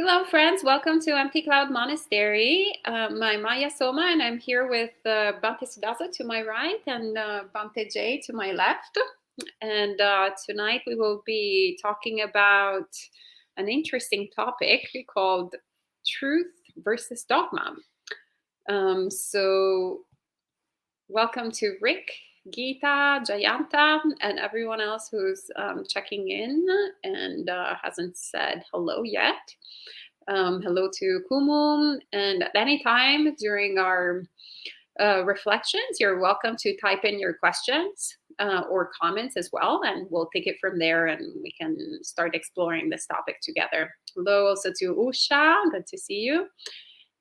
Hello, friends. Welcome to Empty Cloud Monastery. I'm Maya Soma, and I'm here with Bhante Sudasa to my right and Bhante Jay to my left. And tonight we will be talking about an interesting topic called truth versus dogma. So welcome to Rick, Geeta, Jayanta, and everyone else who's checking in and hasn't said hello yet. Hello to Kumum, and at any time during our reflections, you're welcome to type in your questions or comments as well, and we'll take it from there and we can start exploring this topic together. Hello also to Usha, good to see you.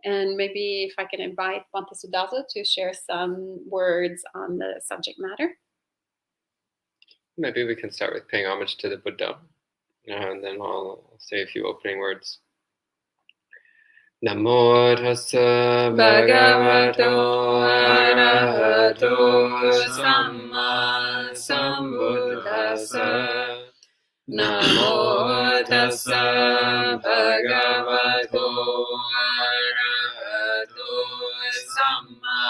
And maybe if I can invite Bhante Sudasa to share some words on the subject matter. Maybe we can start with paying homage to the Buddha, and then I'll say a few opening words. Namo tassa bhagavato arahato samma sambuddhassa. Namo tassa bhagavato arahato samma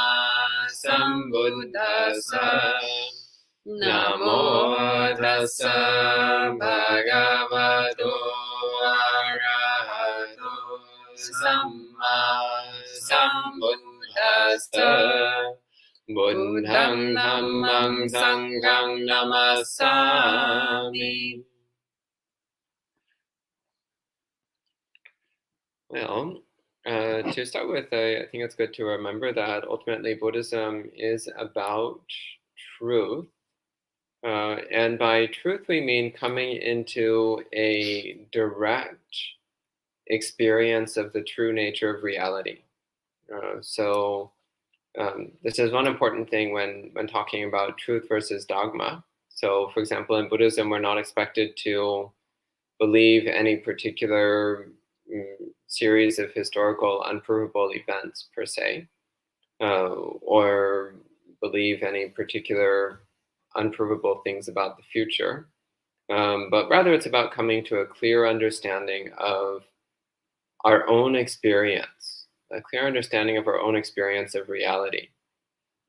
sambuddhassa. Namo tassa bhagavato arahato samma sambuddhassa. Buddhang dhammang sanghang namasami. Well, to start with, I think it's good to remember that ultimately Buddhism is about truth. And by truth, we mean coming into a direct experience of the true nature of reality. So this is one important thing when talking about truth versus dogma. So, for example, in Buddhism, we're not expected to believe any particular series of historical unprovable events per se, or believe any particular unprovable things about the future, but rather it's about coming to a clear understanding of our own experience, a clear understanding of our own experience of reality.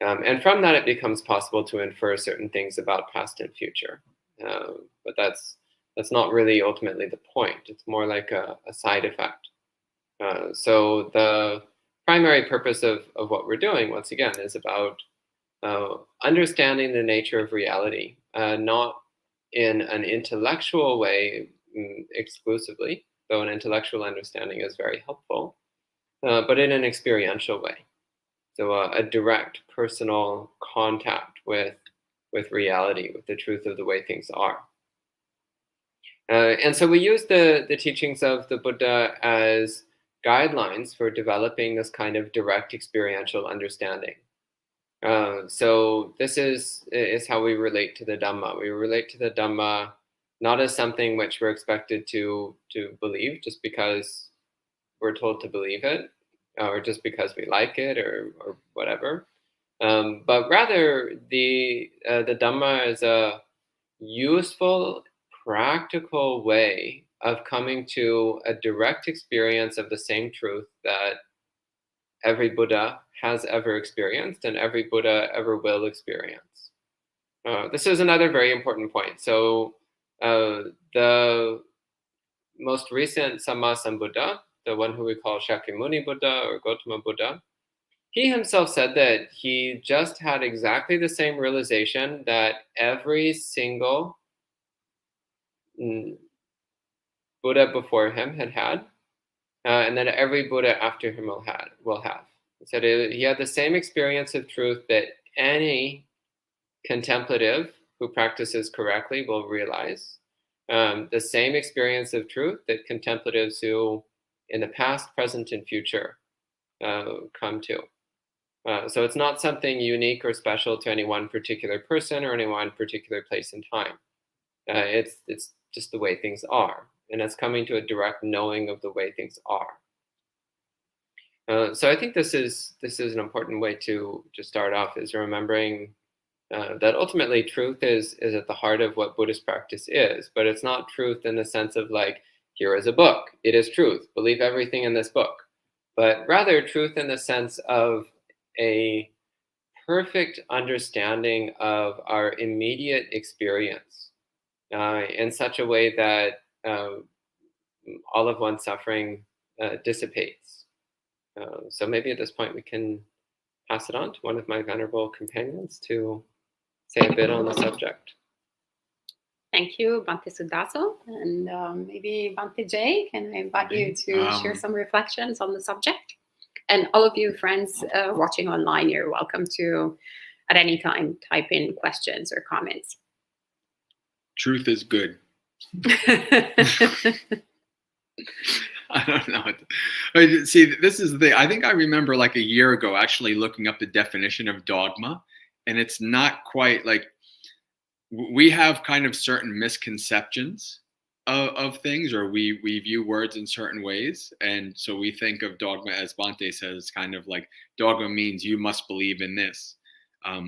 And from that, it becomes possible to infer certain things about past and future. But that's not really ultimately the point. It's more like a side effect. So the primary purpose of what we're doing, once again, is about understanding the nature of reality, not in an intellectual way exclusively, though an intellectual understanding is very helpful, but in an experiential way. So a direct personal contact with reality, with the truth of the way things are. And so we use the teachings of the Buddha as guidelines for developing this kind of direct experiential understanding. So this is how we relate to the Dhamma. We relate to the Dhamma not as something which we're expected to believe just because we're told to believe it, or just because we like it, or whatever. But rather, the Dhamma is a useful, practical way of coming to a direct experience of the same truth that every Buddha has ever experienced and every Buddha ever will experience. This is another very important point. So the most recent Samma Sambuddha, the one who we call Shakyamuni Buddha or Gautama Buddha, he himself said that he just had exactly the same realization that every single Buddha before him had, and that every Buddha after him will have. He said he had the same experience of truth that any contemplative who practices correctly will realize. The same experience of truth that contemplatives who in the past, present, and future come to. So it's not something unique or special to any one particular person or any one particular place and time. It's just the way things are, and it's coming to a direct knowing of the way things are. So I think this is an important way to start off, is remembering that ultimately truth is at the heart of what Buddhist practice is, but it's not truth in the sense of like, here is a book, it is truth, believe everything in this book, but rather truth in the sense of a perfect understanding of our immediate experience in such a way that all of one's suffering dissipates. So maybe at this point we can pass it on to one of my venerable companions to say a bit on the subject. Thank you, Bhante Sudaso. And maybe Bhante Jay, can I invite you to share some reflections on the subject? And all of you friends watching online, you're welcome to, at any time, type in questions or comments. Truth is good. I don't know. See, this is I think I remember like a year ago actually looking up the definition of dogma, and it's not quite like, we have kind of certain misconceptions of things, or we view words in certain ways. And so we think of dogma, as Bhante says, kind of like dogma means you must believe in this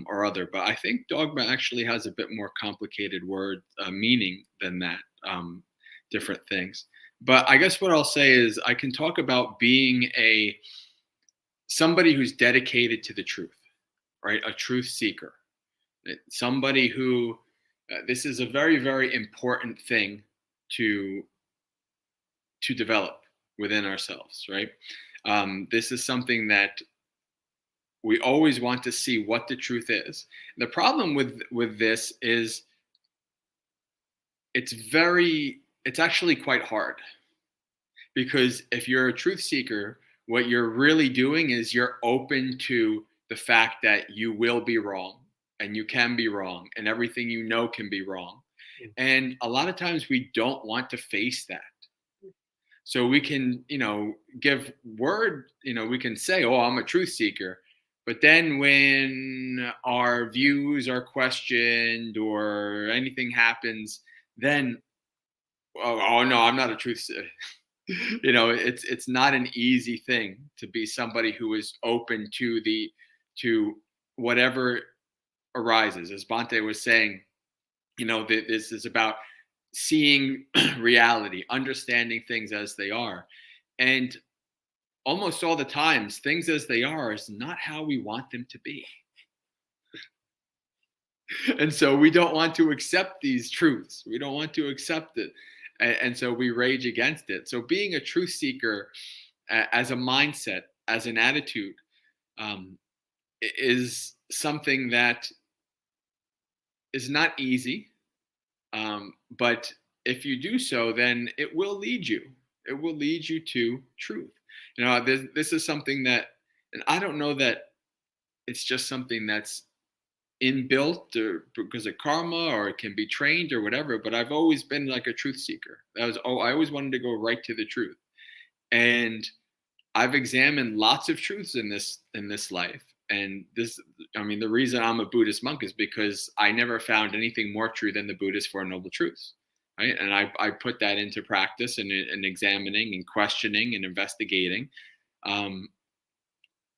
or other. But I think dogma actually has a bit more complicated word meaning than that, different things. But I guess what I'll say is I can talk about being somebody who's dedicated to the truth, right? A truth seeker, somebody who, this is a very, very important thing to develop within ourselves, right? This is something that we always want to see what the truth is. The problem with this is it's actually quite hard, because if you're a truth seeker, what you're really doing is you're open to the fact that you will be wrong, and you can be wrong, and everything you know can be wrong. And a lot of times we don't want to face that. So we can, give word, we can say, oh, I'm a truth seeker. But then when our views are questioned or anything happens, then, oh no, I'm not a truth seeker. It's not an easy thing to be somebody who is open to whatever arises. As Bhante was saying, this is about seeing reality, understanding things as they are. And almost all the times, things as they are is not how we want them to be. And so we don't want to accept these truths. We don't want to accept it. And so we rage against it. So being a truth seeker as a mindset, as an attitude, is something that is not easy. But if you do so, then it will lead you. It will lead you to truth. This is something that, and I don't know that it's just something that's inbuilt or because of karma, or it can be trained or whatever. But I've always been like a truth seeker. I always wanted to go right to the truth, and I've examined lots of truths in this life. And the reason I'm a Buddhist monk is because I never found anything more true than the Buddhist Four Noble Truths, right? And I put that into practice and examining and questioning and investigating.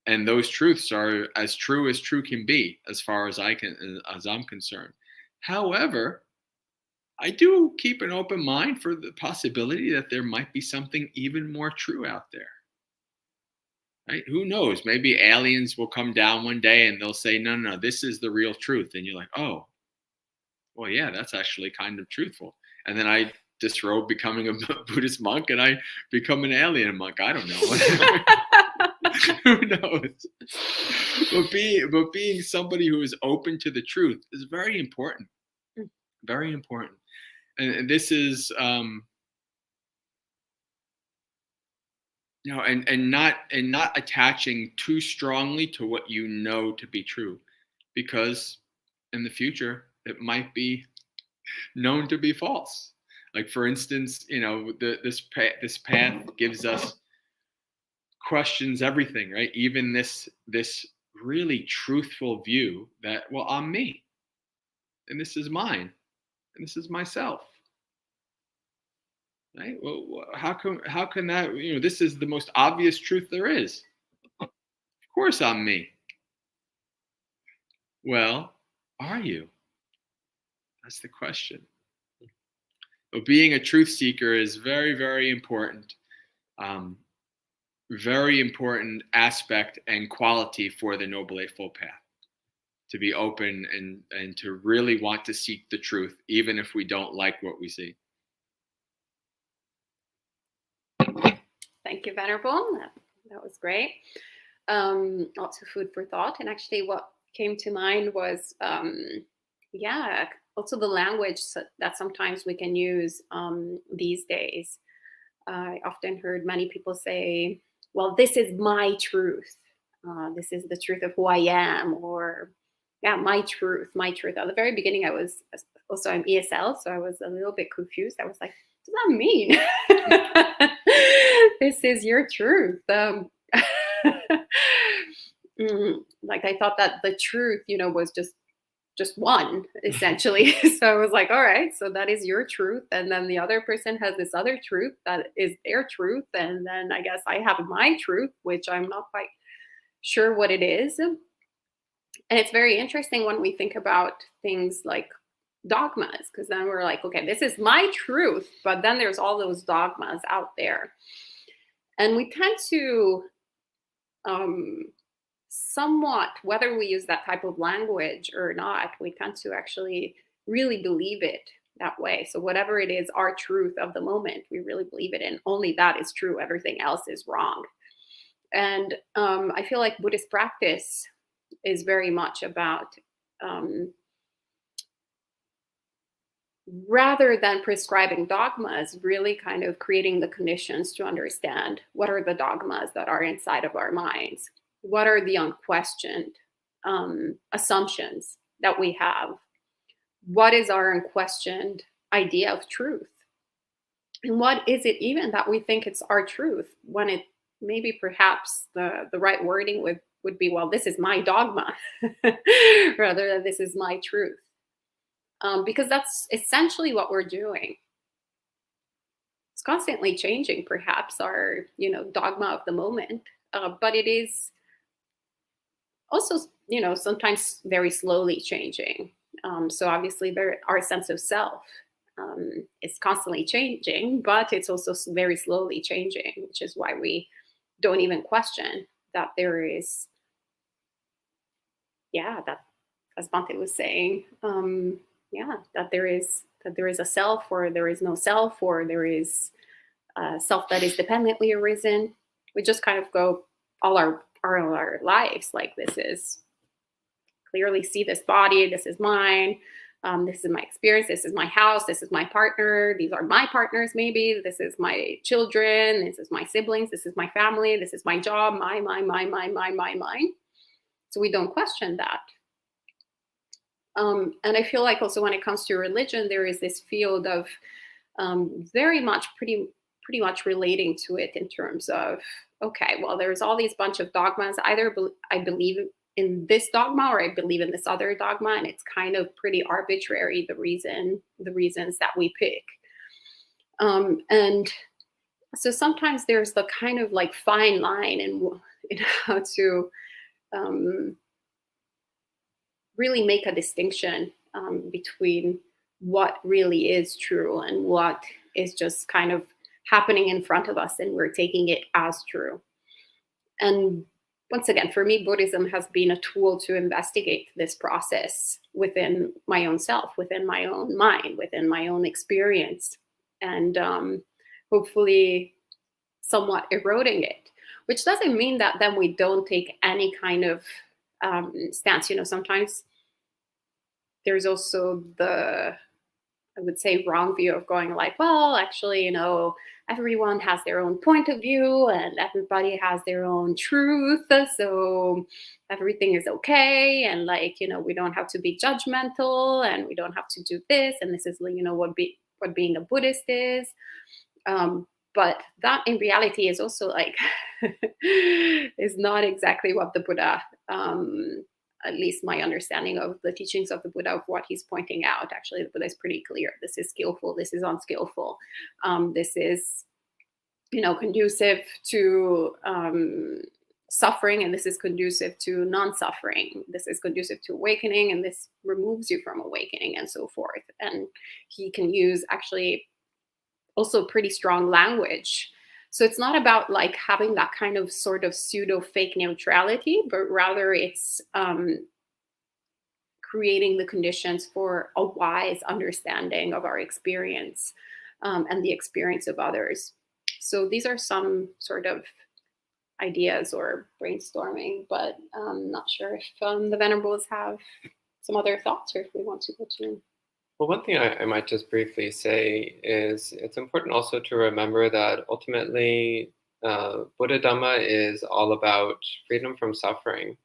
And those truths are as true can be, as far as I'm concerned. However, I do keep an open mind for the possibility that there might be something even more true out there. Right? Who knows? Maybe aliens will come down one day and they'll say, no, this is the real truth. And you're like, oh, well, yeah, that's actually kind of truthful. And then I disrobe becoming a Buddhist monk and I become an alien monk. I don't know. Who knows? But being somebody who is open to the truth is very important. Very important. And this is, and not attaching too strongly to what you know to be true, because in the future it might be known to be false. Like, for instance, this path gives us questions everything, right? Even this really truthful view that, well, I'm me, and this is mine, and this is myself. Right? Well, how can that, this is the most obvious truth there is. Of course I'm me. Well, are you? That's the question. Being a truth seeker is very, very important. Very important aspect and quality for the Noble Eightfold Path. To be open and to really want to seek the truth, even if we don't like what we see. Thank you, Venerable. That was great. Lots of food for thought. And actually what came to mind was, also the language that sometimes we can use these days. I often heard many people say, well, this is my truth. This is the truth of who I am, or my truth, my truth. At the very beginning, I was also I'm ESL, so I was a little bit confused. I was like, what does that mean? This is your truth. Like I thought that the truth, was just one, essentially. So I was like, all right, so that is your truth. And then the other person has this other truth that is their truth. And then I guess I have my truth, which I'm not quite sure what it is. And it's very interesting when we think about things like dogmas, because then we're like, okay, this is my truth, but then there's all those dogmas out there. And we tend to somewhat, whether we use that type of language or not, we tend to actually really believe it that way. So whatever it is, our truth of the moment, we really believe it, and only that is true. Everything else is wrong. And I feel like Buddhist practice is very much about, rather than prescribing dogmas, really kind of creating the conditions to understand what are the dogmas that are inside of our minds. What are the unquestioned assumptions that we have? What is our unquestioned idea of truth? And what is it even that we think it's our truth, when it maybe perhaps the right wording would be, well, this is my dogma, rather than this is my truth. Because that's essentially what we're doing. It's constantly changing, perhaps, our dogma of the moment, but it is also sometimes very slowly changing. So obviously our sense of self is constantly changing, but it's also very slowly changing, which is why we don't even question that there is, that, as Bhante was saying, that there is a self, or there is no self, or there is a self that is dependently arisen. We just kind of go all our lives like, this is clearly see this body, this is mine, this is my experience, this is my house, this is my partner, these are my partners, maybe this is my children, this is my siblings, this is my family, this is my job, mine. So we don't question that. And I feel like also when it comes to religion, there is this field of very much pretty much relating to it in terms of, okay, well, there's all these bunch of dogmas. Either I believe in this dogma, or I believe in this other dogma, and it's kind of pretty arbitrary, the reasons that we pick. And so sometimes there's the kind of like fine line in how to really make a distinction between what really is true and what is just kind of happening in front of us and we're taking it as true. And once again, for me, Buddhism has been a tool to investigate this process within my own self, within my own mind, within my own experience, and hopefully somewhat eroding it, which doesn't mean that then we don't take any kind of stance. Sometimes there's also the, I would say, wrong view of going like, well, actually, everyone has their own point of view and everybody has their own truth, so everything is okay, and we don't have to be judgmental, and we don't have to do this, and this is what being a Buddhist is. But that in reality is also is not exactly what the Buddha, at least my understanding of the teachings of the Buddha, of what he's pointing out. Actually, the Buddha is pretty clear. This is skillful. This is unskillful. This is, conducive to suffering, and this is conducive to non-suffering. This is conducive to awakening, and this removes you from awakening, and so forth. And he can use actually also pretty strong language. So it's not about like having that kind of sort of pseudo fake neutrality, but rather it's creating the conditions for a wise understanding of our experience and the experience of others. So these are some sort of ideas or brainstorming, but I'm not sure if the Venerables have some other thoughts or if we want to go to. Well, one thing I might just briefly say is it's important also to remember that ultimately Buddha Dhamma is all about freedom from suffering.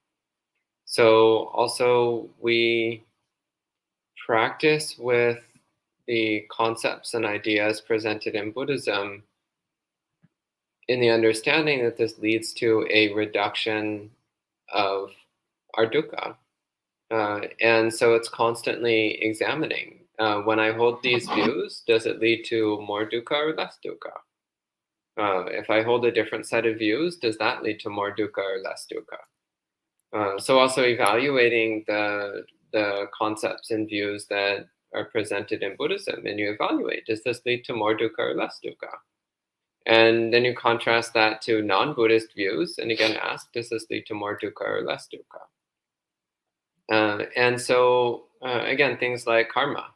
So also we practice with the concepts and ideas presented in Buddhism in the understanding that this leads to a reduction of our dukkha. And so it's constantly examining. When I hold these views, does it lead to more dukkha or less dukkha? If I hold a different set of views, does that lead to more dukkha or less dukkha? So also evaluating the concepts and views that are presented in Buddhism, and you evaluate, does this lead to more dukkha or less dukkha? And then you contrast that to non-Buddhist views, and again ask, does this lead to more dukkha or less dukkha? And so, again, things like karma.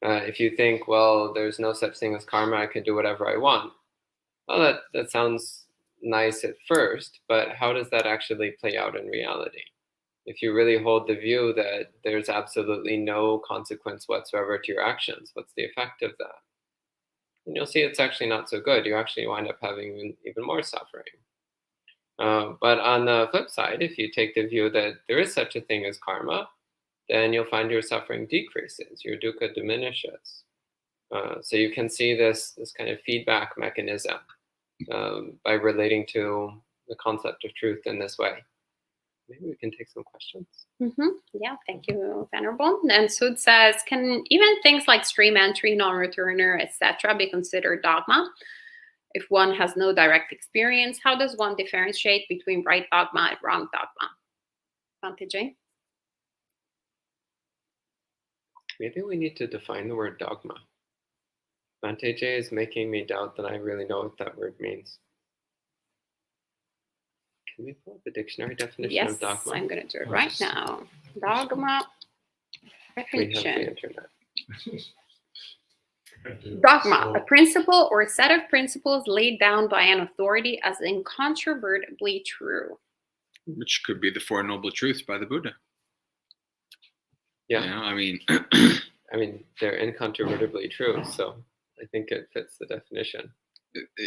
If you think, well, there's no such thing as karma, I can do whatever I want. Well, that sounds nice at first, but how does that actually play out in reality? If you really hold the view that there's absolutely no consequence whatsoever to your actions, what's the effect of that? And you'll see it's actually not so good. You actually wind up having even more suffering. But on the flip side, if you take the view that there is such a thing as karma, then you'll find your suffering decreases, your dukkha diminishes. So you can see this kind of feedback mechanism by relating to the concept of truth in this way. Maybe we can take some questions. Yeah, thank you, Venerable. And Sud says, can even things like stream entry, non-returner, etc. be considered dogma? If one has no direct experience, how does one differentiate between right dogma and wrong dogma? Bhante? Maybe we need to define the word dogma. Bhante is making me doubt that I really know what that word means. Can we pull up the dictionary definition of dogma? Yes, I'm going to do it right now. Dogma definition. We have the internet. Dogma, a principle or a set of principles laid down by an authority as incontrovertibly true. Which could be the Four Noble Truths by the Buddha. Yeah, you know, I mean, they're incontrovertibly true, so I think it fits the definition.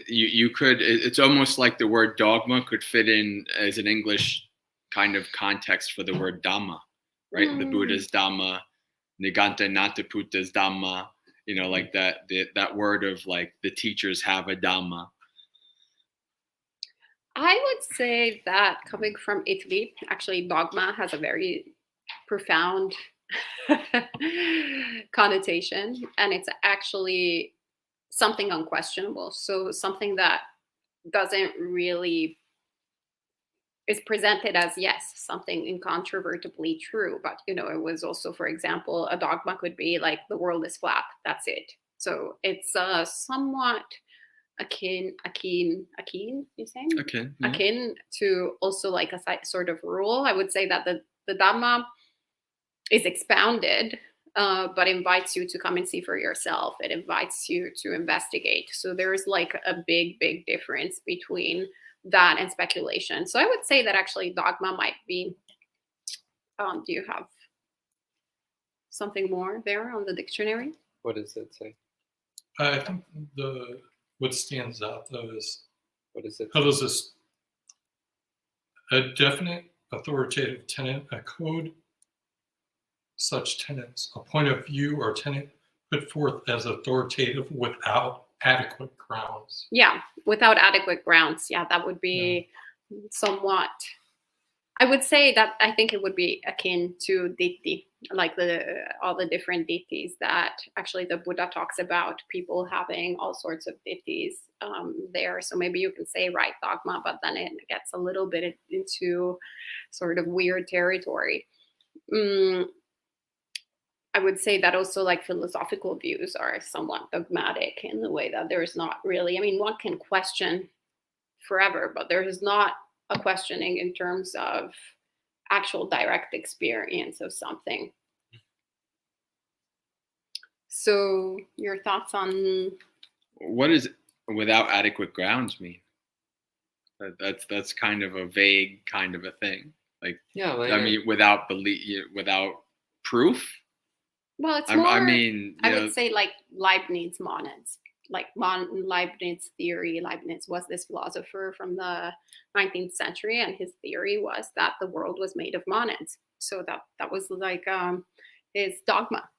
You could. It's almost like the word dogma could fit in as an English kind of context for the word Dhamma, right? The Buddha's Dhamma, Niganta Nataputa's Dhamma. You know, like that word of like the teachers have a Dhamma. I would say that coming from Italy, actually, dogma has a very profound connotation, and it's actually something unquestionable. So something that doesn't really is presented as, yes, something incontrovertibly true. But, you know, it was also, for example, a dogma could be like the world is flat. That's it. So it's somewhat akin, you saying? Okay. Yeah. Akin to also like a sort of rule. I would say that the Dhamma is expounded, but invites you to come and see for yourself. It invites you to investigate. So there's like a big difference between that and speculation. So I would say that actually dogma might be, do you have something more there on the dictionary? What does it say? I think what stands out though is, what is it? how does this, a definite authoritative tenet, a code, such tenets, a point of view or tenet put forth as authoritative without adequate grounds. Yeah, without adequate grounds. Yeah, that would be somewhat, I would say that I think it would be akin to ditti, like all the different dittis that actually the Buddha talks about, people having all sorts of dittis there. So maybe you can say right dogma, but then it gets a little bit into sort of weird territory. I would say that also like philosophical views are somewhat dogmatic in the way that there's not really, I mean, one can question forever, but there is not a questioning in terms of actual direct experience of something. So your thoughts on what does without adequate grounds mean? That's kind of a vague kind of a thing. Like, Yeah, like, I mean, without belief, without proof. well, it's more. I mean, I would say like Leibniz monads, like Leibniz theory. Leibniz was this philosopher from the 19th century, and his theory was that the world was made of monads. So that was like his dogma.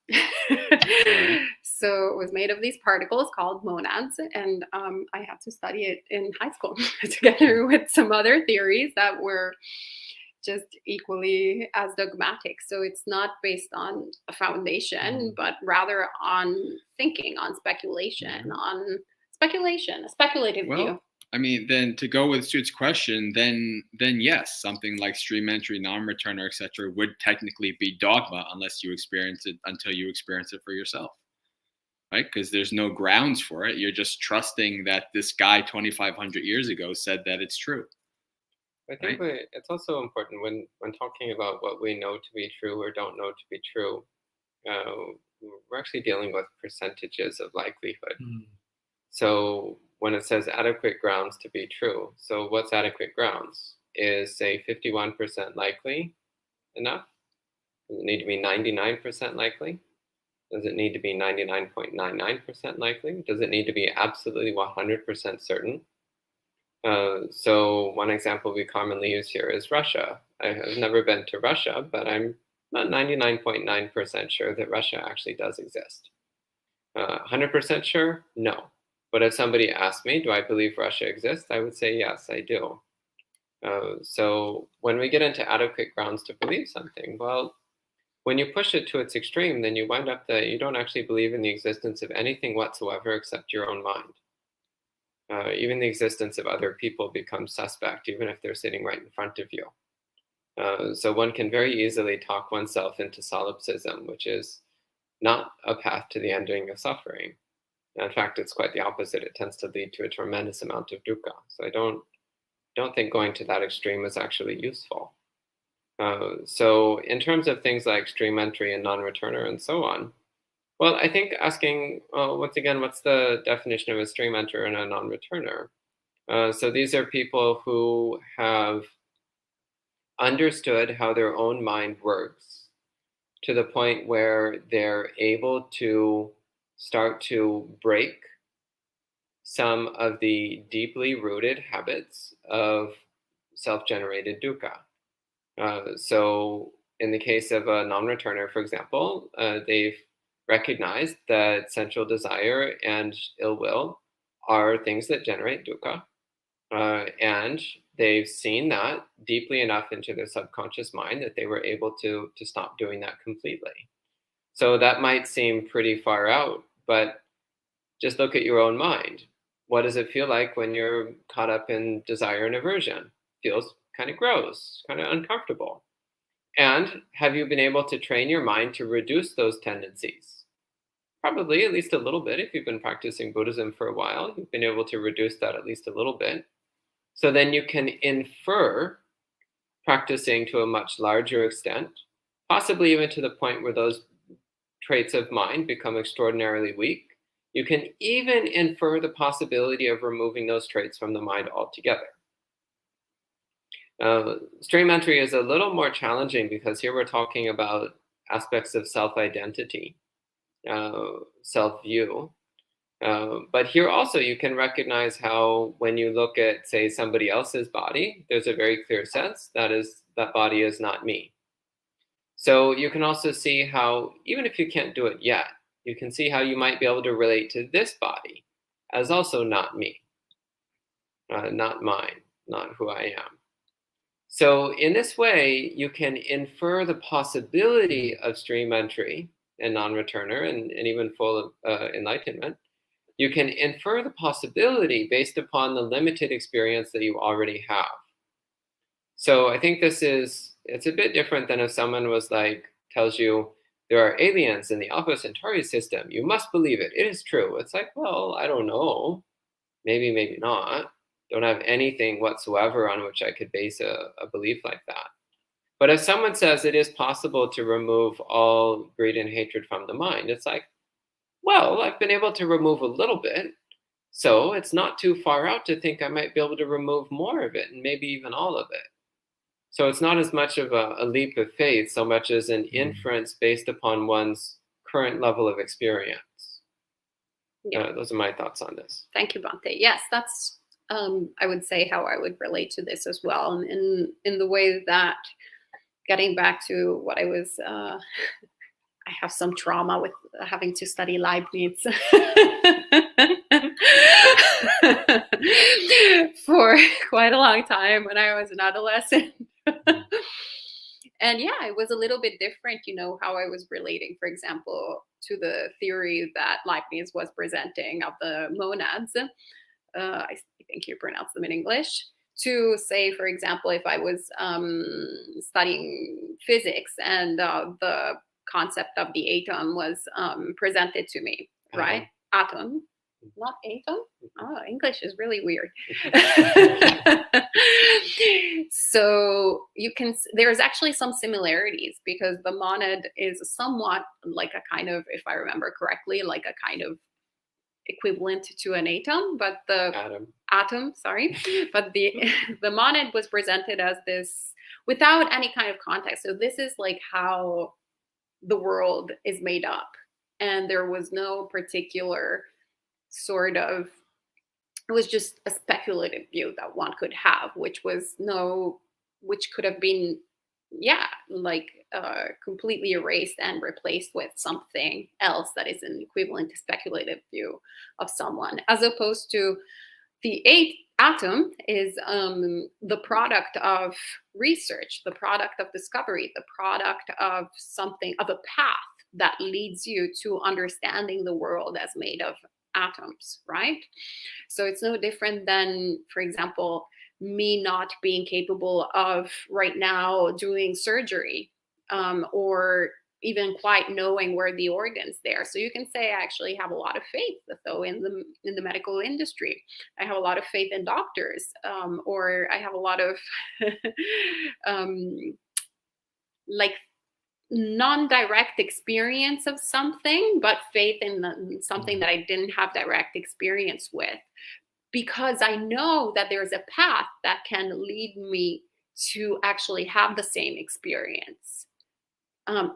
So it was made of these particles called monads, and I had to study it in high school together with some other theories that were just equally as dogmatic. So it's not based on a foundation, but rather on thinking, on speculation, a speculative view. I mean, then to go with Stuart's question, then yes, something like stream entry, non-returner, etc., would technically be dogma unless you experience it until you experience it for yourself, right? Because there's no grounds for it. You're just trusting that this guy 2,500 years ago said that it's true. I think it's also important when talking about what we know to be true or don't know to be true. We're actually dealing with percentages of likelihood. So when it says adequate grounds to be true, so what's adequate grounds? Is, say, 51% likely enough? Does it need to be 99% likely? Does it need to be 99.99% likely? Does it need to be absolutely 100% certain? So one example we commonly use here is Russia. I have never been to Russia, but I'm not 99.9% sure that Russia actually does exist. 100% sure? No. But if somebody asked me, do I believe Russia exists? I would say, yes, I do. So when we get into adequate grounds to believe something, well, when you push it to its extreme, then you wind up that you don't actually believe in the existence of anything whatsoever except your own mind. Even the existence of other people becomes suspect, even if they're sitting right in front of you. So one can very easily talk oneself into solipsism, which is not a path to the ending of suffering. In fact, it's quite the opposite. It tends to lead to a tremendous amount of dukkha. So I don't think going to that extreme is actually useful. So in terms of things like stream entry and non-returner and so on, well, I think asking, once again, what's the definition of a stream enter and a non-returner? So these are people who have understood how their own mind works to the point where they're able to start to break some of the deeply rooted habits of self-generated dukkha. So in the case of a non-returner, for example, they've recognized that sensual desire and ill will are things that generate dukkha. And they've seen that deeply enough into their subconscious mind that they were able to stop doing that completely. So that might seem pretty far out, but just look at your own mind. What does it feel like when you're caught up in desire and aversion? It feels kind of gross, kind of uncomfortable. And have you been able to train your mind to reduce those tendencies? Probably at least a little bit. If you've been practicing Buddhism for a while, you've been able to reduce that at least a little bit. So then you can infer, practicing to a much larger extent, possibly even to the point where those traits of mind become extraordinarily weak. You can even infer the possibility of removing those traits from the mind altogether. Stream entry is a little more challenging because here we're talking about aspects of self-identity, self-view. But here also you can recognize how when you look at, say, somebody else's body, there's a very clear sense that body is not me. So you can also see how, even if you can't do it yet, you can see how you might be able to relate to this body as also not me, not mine, not who I am. So in this way, you can infer the possibility of stream entry and non-returner and even full enlightenment. You can infer the possibility based upon the limited experience that you already have. So I think it's a bit different than if someone was like, tells you, there are aliens in the Alpha Centauri system. You must believe it. It is true. It's like, well, I don't know. Maybe, maybe not. Don't have anything whatsoever on which I could base a belief like that. But if someone says it is possible to remove all greed and hatred from the mind, it's like, well, I've been able to remove a little bit. So it's not too far out to think I might be able to remove more of it, and maybe even all of it. So it's not as much of a leap of faith, so much as an inference based upon one's current level of experience. Yeah. Those are my thoughts on this. Thank you, Bhante. Yes, that's, I would say, how I would relate to this as well. And in the way that, getting back to what I was, I have some trauma with having to study Leibniz for quite a long time when I was an adolescent. And yeah, it was a little bit different, how I was relating, for example, to the theory that Leibniz was presenting of the monads. I think you pronounce them in English. To say, for example, if I was studying physics and the concept of the atom was presented to me, right? Atom, not atom. Oh, English is really weird. So there's actually some similarities, because the monad is somewhat like a kind of, if I remember correctly, like a kind of equivalent to an atom, but the atom, but the monad was presented as this without any kind of context. So this is like how the world is made up, and there was no particular sort of, it was just a speculative view that one could have, which could have been completely erased and replaced with something else that is an equivalent to speculative view of someone, as opposed to the atom is the product of research, the product of discovery, the product of something, of a path that leads you to understanding the world as made of atoms, right? So it's no different than, for example, me not being capable of right now doing surgery, or even quite knowing where the organs there. So you can say I actually have a lot of faith, though, in the medical industry. I have a lot of faith in doctors, or I have a lot of like non-direct experience of something, but faith in something that I didn't have direct experience with, because I know that there's a path that can lead me to actually have the same experience.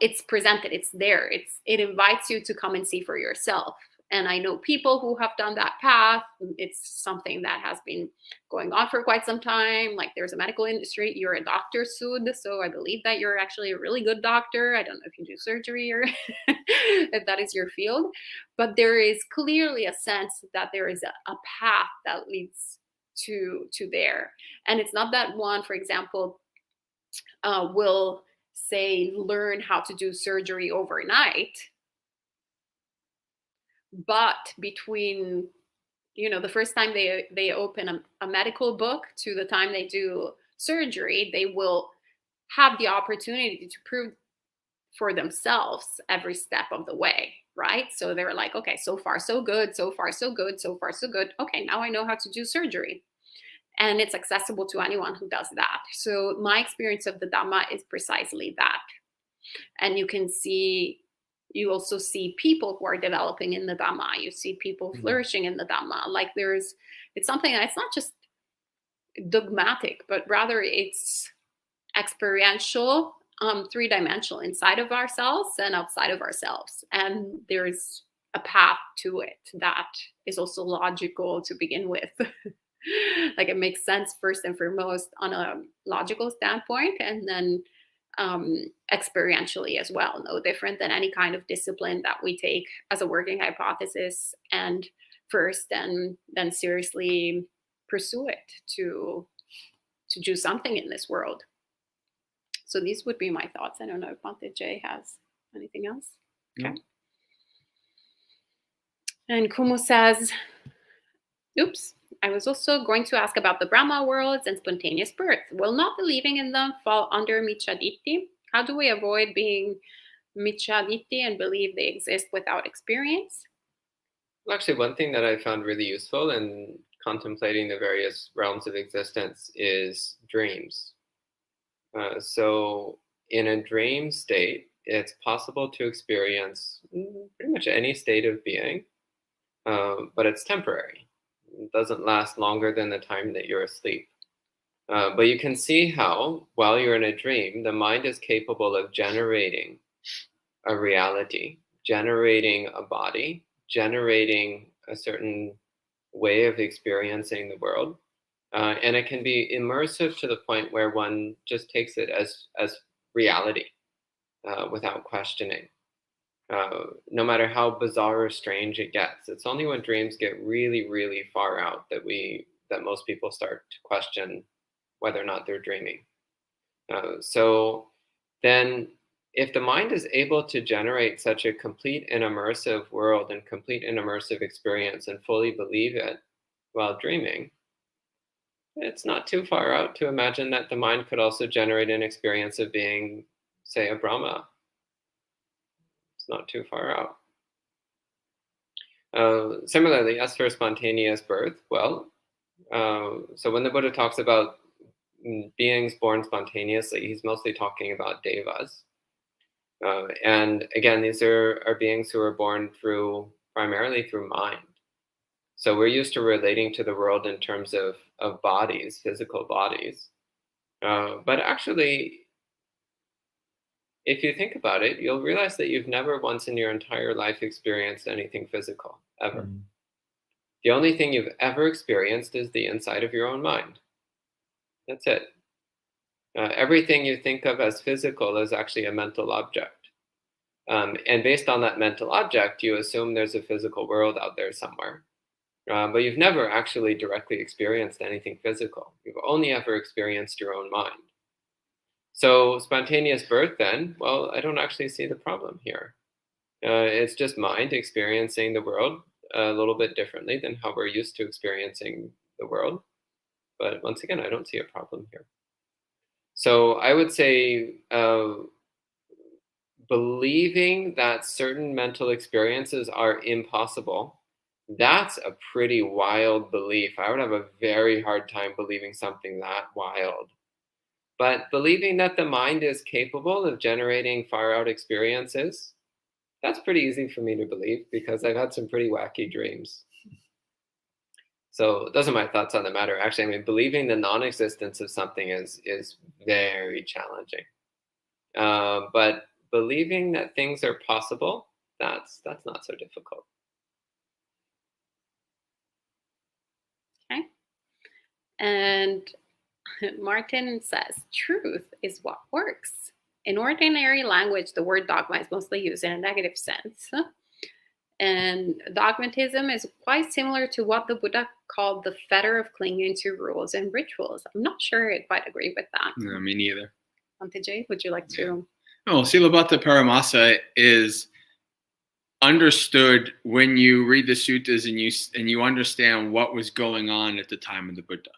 It's presented, it's there, it invites you to come and see for yourself. And I know people who have done that path. It's something that has been going on for quite some time. Like, there's a medical industry. You're a doctor, Sud, so I believe that you're actually a really good doctor. I don't know if you do surgery or if that is your field. But there is clearly a sense that there is a path that leads to there. And it's not that one, for example, will say learn how to do surgery overnight. But between, the first time they open a medical book to the time they do surgery, they will have the opportunity to prove for themselves every step of the way, right? So they're like, okay, so far so good, so far so good, so far so good. Okay, now I know how to do surgery. And it's accessible to anyone who does that. So my experience of the Dhamma is precisely that. And you also see people who are developing in the Dhamma. You see people flourishing in the Dhamma. Like, it's something that's not just dogmatic, but rather it's experiential, three-dimensional, inside of ourselves and outside of ourselves. And there's a path to it that is also logical to begin with. Like, it makes sense first and foremost on a logical standpoint, and then experientially as well. No different than any kind of discipline that we take as a working hypothesis, and first and then seriously pursue it to do something in this world. So these would be my thoughts. I don't know if Bhante Jay has anything else. Okay. And Kumu says, oops, I was also going to ask about the Brahma worlds and spontaneous birth. Will not believing in them fall under Michaditti? How do we avoid being Michaditi and believe they exist without experience. Well, actually, one thing that I found really useful in contemplating the various realms of existence is dreams. So in a dream state, it's possible to experience pretty much any state of being, but it's temporary. It doesn't last longer than the time that you're asleep. But you can see how, while you're in a dream, the mind is capable of generating a reality, generating a body, generating a certain way of experiencing the world. And it can be immersive to the point where one just takes it as reality without questioning. No matter how bizarre or strange it gets, it's only when dreams get really, really far out that most people start to question whether or not they're dreaming. So then, if the mind is able to generate such a complete and immersive world and complete and immersive experience and fully believe it while dreaming, it's not too far out to imagine that the mind could also generate an experience of being, say, a Brahma. It's not too far out. Similarly, as for spontaneous birth, well, so when the Buddha talks about beings born spontaneously, he's mostly talking about devas. And again, these are beings who are born primarily through mind. So we're used to relating to the world in terms of bodies, physical bodies. But actually, if you think about it, you'll realize that you've never once in your entire life experienced anything physical, ever. Mm-hmm. The only thing you've ever experienced is the inside of your own mind. That's it. Everything you think of as physical is actually a mental object. And based on that mental object, you assume there's a physical world out there somewhere. But you've never actually directly experienced anything physical. You've only ever experienced your own mind. So spontaneous birth then, well, I don't actually see the problem here. It's just mind experiencing the world a little bit differently than how we're used to experiencing the world. But once again, I don't see a problem here. So I would say believing that certain mental experiences are impossible, that's a pretty wild belief. I would have a very hard time believing something that wild. But believing that the mind is capable of generating far out experiences, that's pretty easy for me to believe because I've had some pretty wacky dreams. So those are my thoughts on the matter. Actually, I mean, believing the non-existence of something is very challenging. But believing that things are possible, that's not so difficult. Okay. And Martin says, truth is what works. In ordinary language, the word dogma is mostly used in a negative sense. And dogmatism is quite similar to what the Buddha called the fetter of clinging to rules and rituals. I'm not sure I quite agree with that. No, me neither. Antijay, would you like to? Oh, Silabbata Paramasa is understood when you read the suttas and you understand what was going on at the time of the Buddha.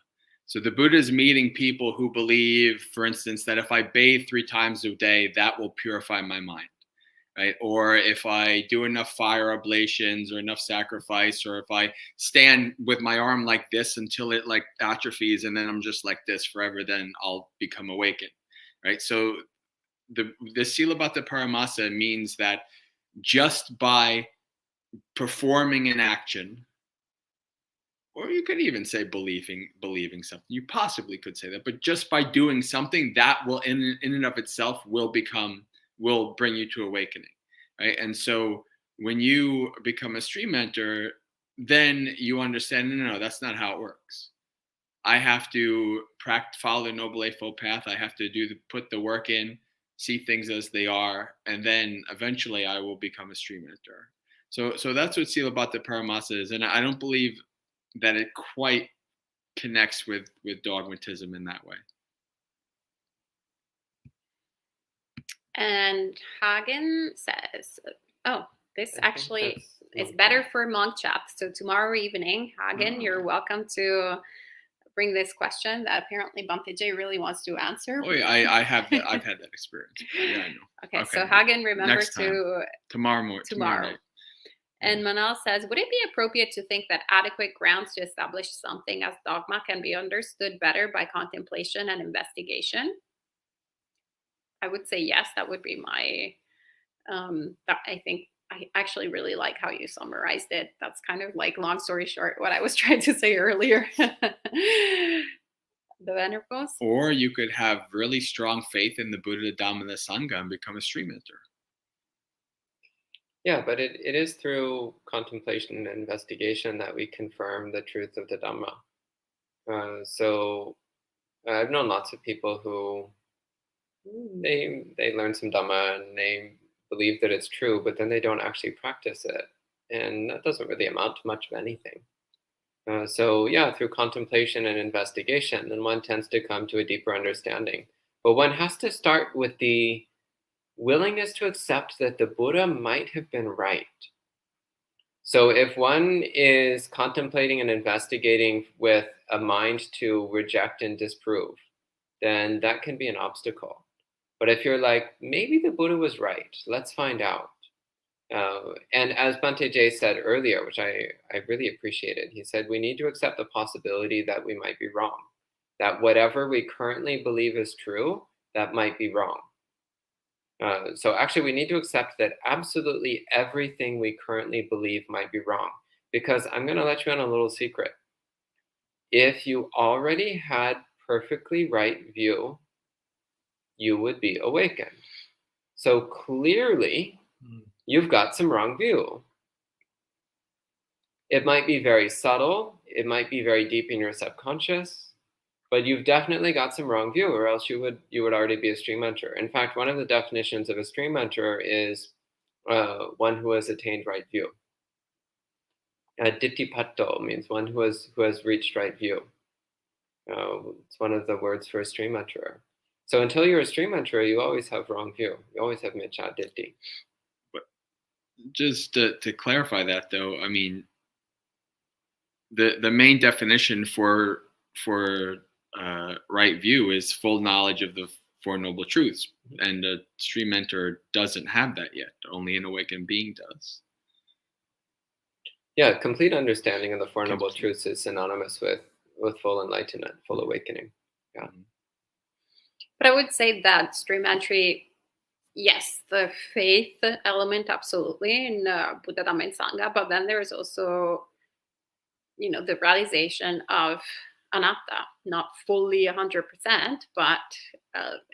So the Buddha is meeting people who believe, for instance, that if I bathe 3 times a day, that will purify my mind, right? Or if I do enough fire oblations or enough sacrifice, or if I stand with my arm like this until it like atrophies and then I'm just like this forever, then I'll become awakened, right? So the Silabbata Paramasa means that just by performing an action, or you could even say believing something, you possibly could say that, but just by doing something, that will in and of itself will bring you to awakening, right? And so when you become a stream mentor, then you understand, no, that's not how it works. I have to follow the Noble Eightfold Path. I have to put the work in, see things as they are, and then eventually I will become a stream mentor. So that's what Silabbata Paramasa is, and I don't believe that it quite connects with dogmatism in that way. And Hagen says, oh, this actually is better for monk chat. So tomorrow evening, Hagen, you're welcome to bring this question that apparently Bante J really wants to answer. Oh yeah, I've had that experience. Yeah, I know. Okay, so Hagen, remember Next time. to tomorrow tomorrow. night. And Manal says, would it be appropriate to think that adequate grounds to establish something as dogma can be understood better by contemplation and investigation? I would say yes. That would be my, I think I actually really like how you summarized it. That's kind of like, long story short, what I was trying to say earlier. The Venerable. Or you could have really strong faith in the Buddha, the Dhamma, and the Sangha and become a stream mentor. Yeah, but it is through contemplation and investigation that we confirm the truth of the Dhamma. So I've known lots of people who they learn some Dhamma and they believe that it's true, but then they don't actually practice it. And that doesn't really amount to much of anything. So yeah, through contemplation and investigation, then one tends to come to a deeper understanding. But one has to start with the willingness to accept that the Buddha might have been right. So if one is contemplating and investigating with a mind to reject and disprove, then that can be an obstacle. But if you're like, maybe the Buddha was right, let's find out. And as Bante J said earlier, which I really appreciated, he said, we need to accept the possibility that we might be wrong, that whatever we currently believe is true, that might be wrong. So actually, we need to accept that absolutely everything we currently believe might be wrong, because I'm going to let you in a little secret. If you already had perfectly right view, you would be awakened. So clearly, you've got some wrong view. It might be very subtle. It might be very deep in your subconscious. But you've definitely got some wrong view, or else you would already be a stream mentor. In fact, one of the definitions of a stream mentor is one who has attained right view. Ditthipatto means one who has reached right view. It's one of the words for a stream mentor. So until you're a stream mentor, you always have wrong view. You always have miccha ditti. But just to clarify that, though, I mean, the main definition for right view is full knowledge of the Four Noble Truths, and a stream mentor doesn't have that yet. Only an awakened being does. Yeah, complete understanding of the Four Noble Truths is synonymous with full enlightenment, full awakening. Yeah. But I would say that stream entry, yes, the faith element, absolutely, in Buddha, Dhamma, and Sangha. But then there is also, the realization of anatta, not fully 100%, but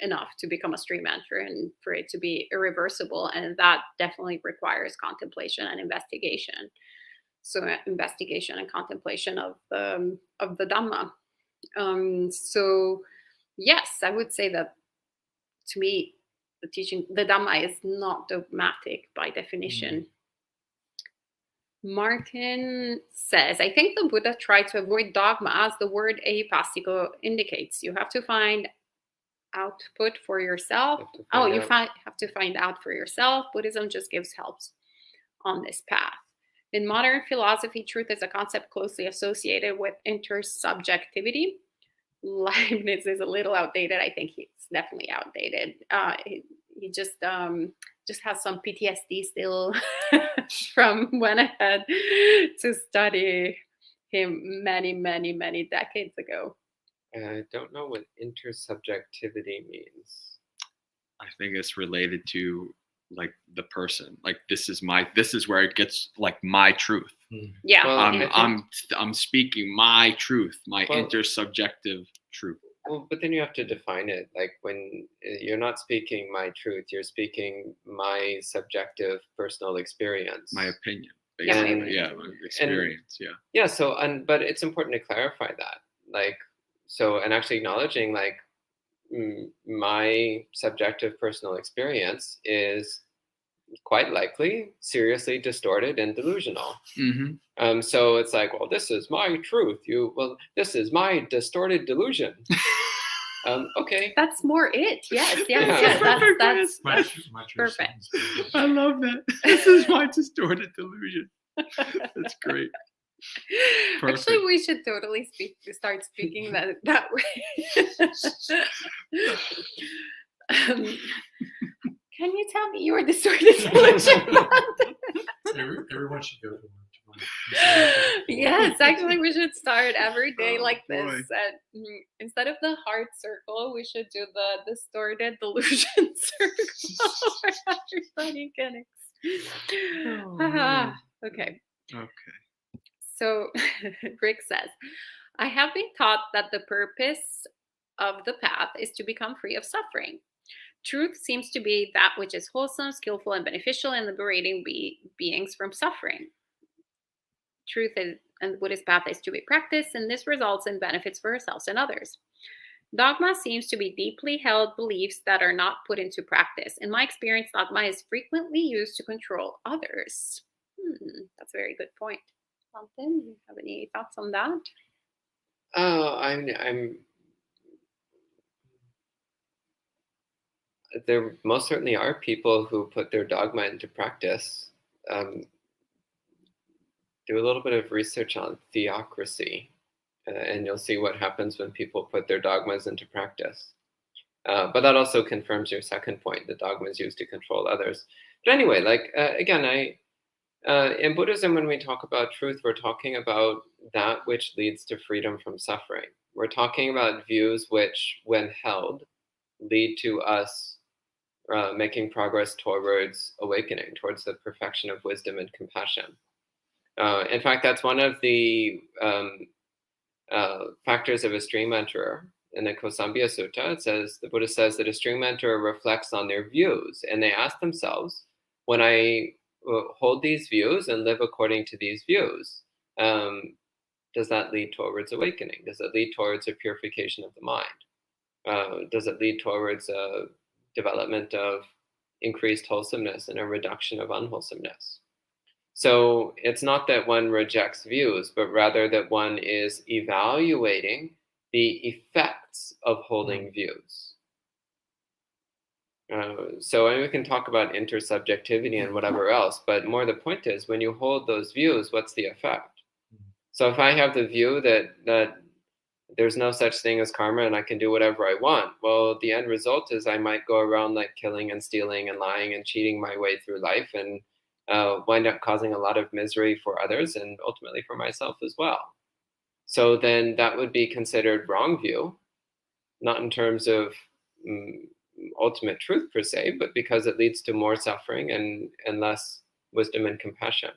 enough to become a stream mentor and for it to be irreversible. And that definitely requires contemplation and investigation. So investigation and contemplation of the Dhamma. So yes, I would say that to me, the teaching, the Dhamma is not dogmatic by definition. Martin says, I think the Buddha tried to avoid dogma, as the word ehipassiko indicates. You have to find output for yourself. You have to find out for yourself. Buddhism just gives helps on this path. In modern philosophy, truth is a concept closely associated with intersubjectivity. Leibniz is a little outdated. I think he's definitely outdated. He just has some PTSD still from when I had to study him many, many, many decades ago. I don't know what intersubjectivity means. I think it's related to like the person. Like this is where it gets like my truth. Yeah. Well, I'm speaking my truth, my intersubjective truth. Well, but then you have to define it. Like when you're not speaking my truth, you're speaking my subjective personal experience. My opinion. Basically. Yeah, my experience. Yeah. So, but it's important to clarify that. Like, so, and actually acknowledging like my subjective personal experience is quite likely seriously distorted and delusional. So it's like, well, this is my truth. This is my distorted delusion. Okay. That's more it. Yes. That's perfect. I love that. This is my distorted delusion. That's great. Actually, we should totally start speaking that way. Can you tell me your distorted solution? Everyone should go to work. Yes, actually, we should start every day like boy. this. Instead of the heart circle, we should do the distorted delusion circle where everybody can. Okay. So Rick says, I have been taught that the purpose of the path is to become free of suffering. Truth seems to be that which is wholesome, skillful, and beneficial in liberating beings from suffering. Truth and the Buddhist path is to be practiced, and this results in benefits for ourselves and others. Dogma seems to be deeply held beliefs that are not put into practice. In my experience, dogma is frequently used to control others. That's a very good point. Something? Do you have any thoughts on that? There most certainly are people who put their dogma into practice. Do a little bit of research on theocracy, and you'll see what happens when people put their dogmas into practice. But that also confirms your second point, the dogma is used to control others. But anyway, again, in Buddhism, when we talk about truth, we're talking about that which leads to freedom from suffering. We're talking about views which, when held, lead to us making progress towards awakening, towards the perfection of wisdom and compassion. In fact, that's one of the factors of a stream enterer. In the Kosambhya Sutta, it says, the Buddha says that a stream enterer reflects on their views, and they ask themselves, when I hold these views and live according to these views, does that lead towards awakening? Does it lead towards a purification of the mind? Does it lead towards a development of increased wholesomeness and a reduction of unwholesomeness? So it's not that one rejects views, but rather that one is evaluating the effects of holding views. So we can talk about intersubjectivity and whatever else, but more the point is, when you hold those views, what's the effect? So if I have the view that there's no such thing as karma and I can do whatever I want, well, the end result is I might go around like killing and stealing and lying and cheating my way through life and wind up causing a lot of misery for others and ultimately for myself as well. So then that would be considered wrong view, not in terms of ultimate truth per se, but because it leads to more suffering and less wisdom and compassion.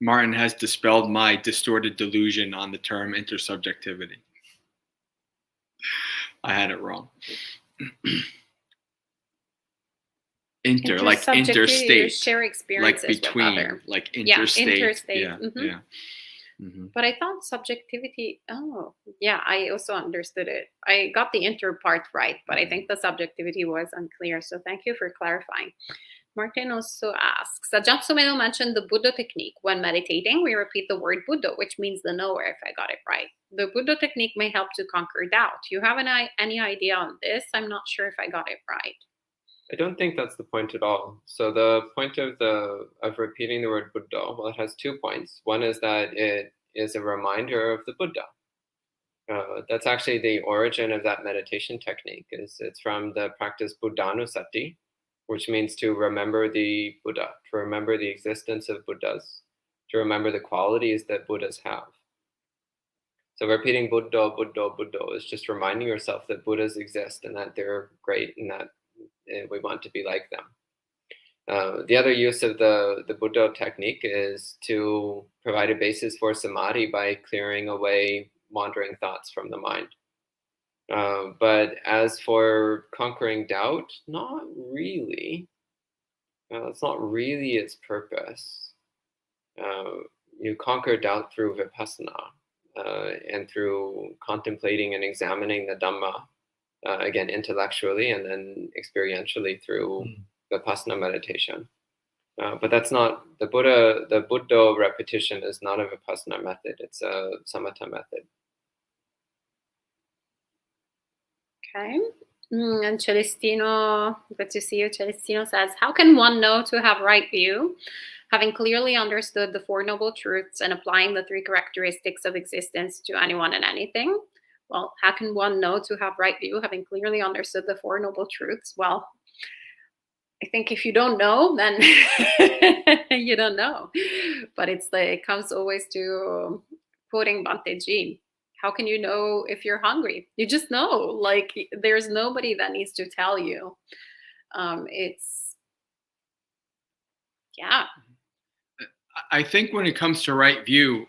Martin has dispelled my distorted delusion on the term intersubjectivity. I had it wrong. Like interstate, share experiences like between, with other. like interstate. Yeah, interstate. Yeah, yeah. Mm-hmm. But I thought subjectivity. Oh, yeah, I also understood it. I got the inter part right, but I think the subjectivity was unclear. So thank you for clarifying. Martin also asks, Ajahn mentioned the Buddha technique. When meditating, we repeat the word Buddha, which means the knower, if I got it right. The Buddha technique may help to conquer doubt. You have any idea on this? I'm not sure if I got it right. I don't think that's the point at all. So the point of repeating the word Buddha, well, it has 2 points. One is that it is a reminder of the Buddha. That's actually the origin of that meditation technique. It's from the practice Buddhanusati, which means to remember the Buddha, to remember the existence of Buddhas, to remember the qualities that Buddhas have. So repeating Buddha, Buddha, Buddha is just reminding yourself that Buddhas exist and that they're great and that we want to be like them. The other use of the Buddha technique is to provide a basis for samadhi by clearing away wandering thoughts from the mind. But as for conquering doubt, not really. That's not really its purpose. You conquer doubt through vipassana and through contemplating and examining the Dhamma, again, intellectually and then experientially through vipassana meditation. But that's not, the Buddha repetition is not a vipassana method, it's a samatha method. Okay. And Celestino, good to see you. Celestino says, how can one know to have right view? Having clearly understood the Four Noble Truths and applying the 3 characteristics of existence to anyone and anything. Well, how can one know to have right view, having clearly understood the Four Noble Truths? Well, I think if you don't know, then you don't know. But it comes always to quoting Bhante Ji. How can you know if you're hungry? You just know. Like, there's nobody that needs to tell you. Yeah. I think when it comes to right view,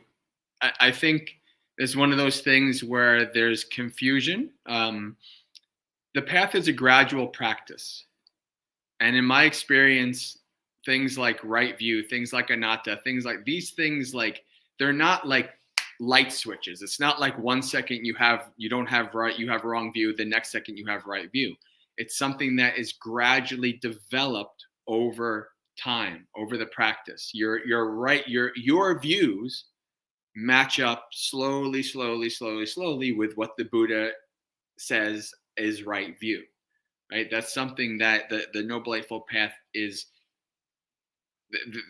I think it's one of those things where there's confusion. The path is a gradual practice. And in my experience, things like right view, things like anatta, things like these things, like they're not like light switches. It's not like 1 second you don't have right, you have wrong view, the next second you have right view. It's something that is gradually developed over time, over the practice. Your views match up slowly with what the Buddha says is right view. Right? That's something that the Noble Eightfold Path is.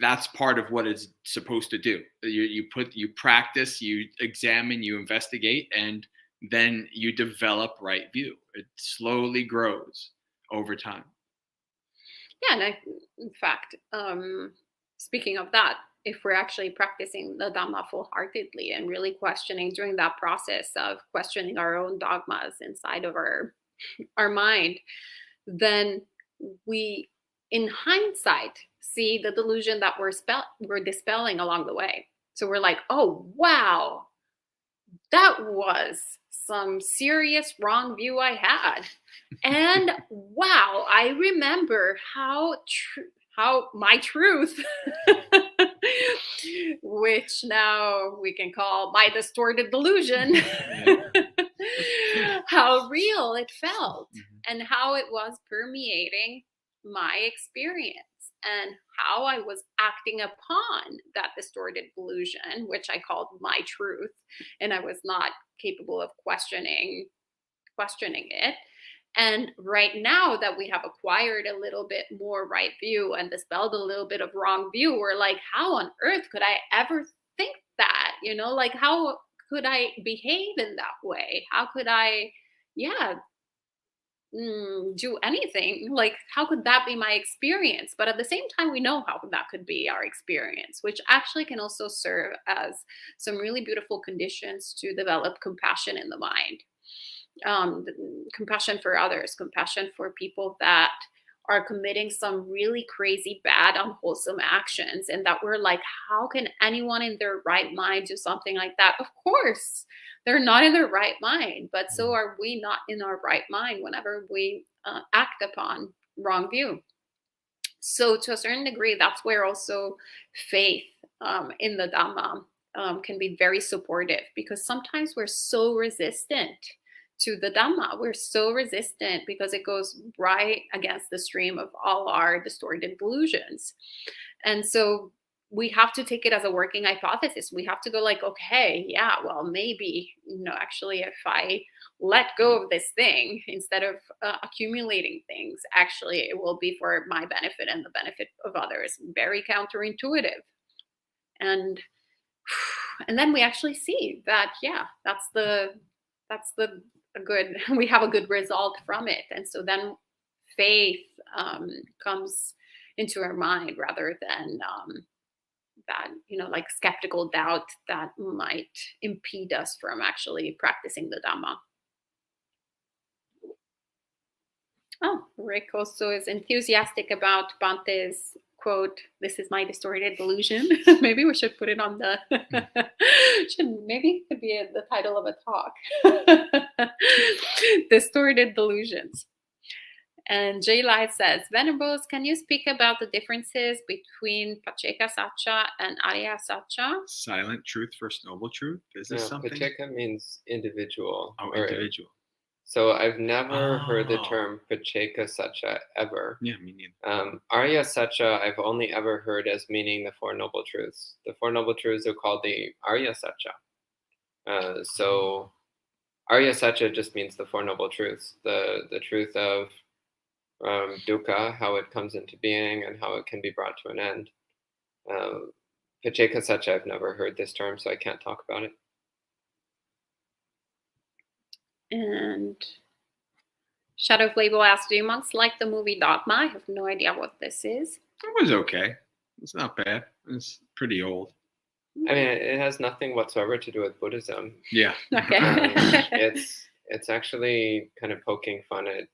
That's part of what it's supposed to do. You practice, you examine, you investigate, and then you develop right view. It slowly grows over time. Yeah, and in fact, speaking of that, if we're actually practicing the Dhamma full-heartedly and really questioning during that process of questioning our own dogmas inside of our mind, then we, in hindsight, see the delusion that we're dispelling along the way. So we're like, oh, wow, that was some serious wrong view I had. And wow, I remember how my truth, which now we can call my distorted delusion, how real it felt and how it was permeating my experience and how I was acting upon that distorted delusion, which I called my truth, and I was not capable of questioning it. And right now that we have acquired a little bit more right view and dispelled a little bit of wrong view, we're like, how on earth could I ever think that? Like, how could I behave in that way? How could I, do anything? Like, how could that be my experience? But at the same time, we know how that could be our experience, which actually can also serve as some really beautiful conditions to develop compassion in the mind. Compassion for others, compassion for people that are committing some really crazy, bad, unwholesome actions, and that we're like, how can anyone in their right mind do something like that? Of course, they're not in their right mind, but so are we not in our right mind whenever we act upon wrong view. So to a certain degree, that's where also faith in the Dhamma can be very supportive, because sometimes we're so resistant to the Dhamma. We're so resistant because it goes right against the stream of all our distorted delusions. And so we have to take it as a working hypothesis. We have to go like, okay, yeah, well, maybe, actually, if I let go of this thing instead of accumulating things, actually, it will be for my benefit and the benefit of others. Very counterintuitive. And then we actually see that, we have a good result from it. And so then faith comes into our mind rather than that, like skeptical doubt that might impede us from actually practicing the Dhamma. Oh, Rick also is enthusiastic about Bhante's quote, "This is my distorted delusion." Maybe we should put it on the, maybe it could be the title of a talk. Distorted delusions. And Jay Light says, Venerables, can you speak about the differences between Pacceka Sacca and Arya Sacca? Silent truth versus noble truth? Is this something? Pacceka means individual. Oh, individual. So I've never heard the term Pacceka Sacca ever. Yeah, me neither. Arya Sacca I've only ever heard as meaning the Four Noble Truths. The Four Noble Truths are called the Arya Sacca. So Arya Sacca just means the Four Noble Truths. The truth of dukkha, how it comes into being and how it can be brought to an end. Pacceka Sacha, I've never heard this term, so I can't talk about it. And Shadow Label asks, do you monks like the movie Dogma? I have no idea what this is. It was okay. It's not bad. It's pretty old. I mean, it has nothing whatsoever to do with Buddhism. Yeah. Okay. It's actually kind of poking fun at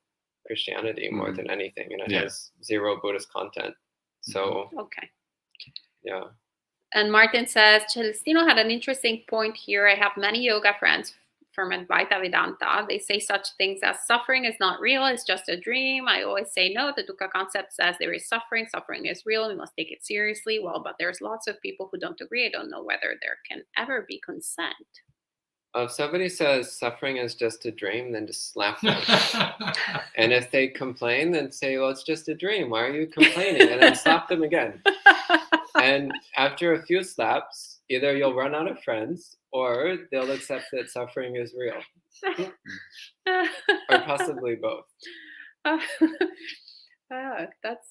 Christianity more than anything, and it has zero Buddhist content. So Okay. Yeah. And Martin says, Celestino had an interesting point here. I have many yoga friends from Advaita Vedanta. They say such things as suffering is not real, it's just a dream. I always say no. The dukkha concept says there is suffering. Suffering is real. We must take it seriously. Well, but there's lots of people who don't agree. I don't know whether there can ever be consent. If somebody says suffering is just a dream, then just slap them. And if they complain, then say, well, it's just a dream. Why are you complaining? And then slap them again. And after a few slaps, either you'll run out of friends or they'll accept that suffering is real. Or possibly both. That's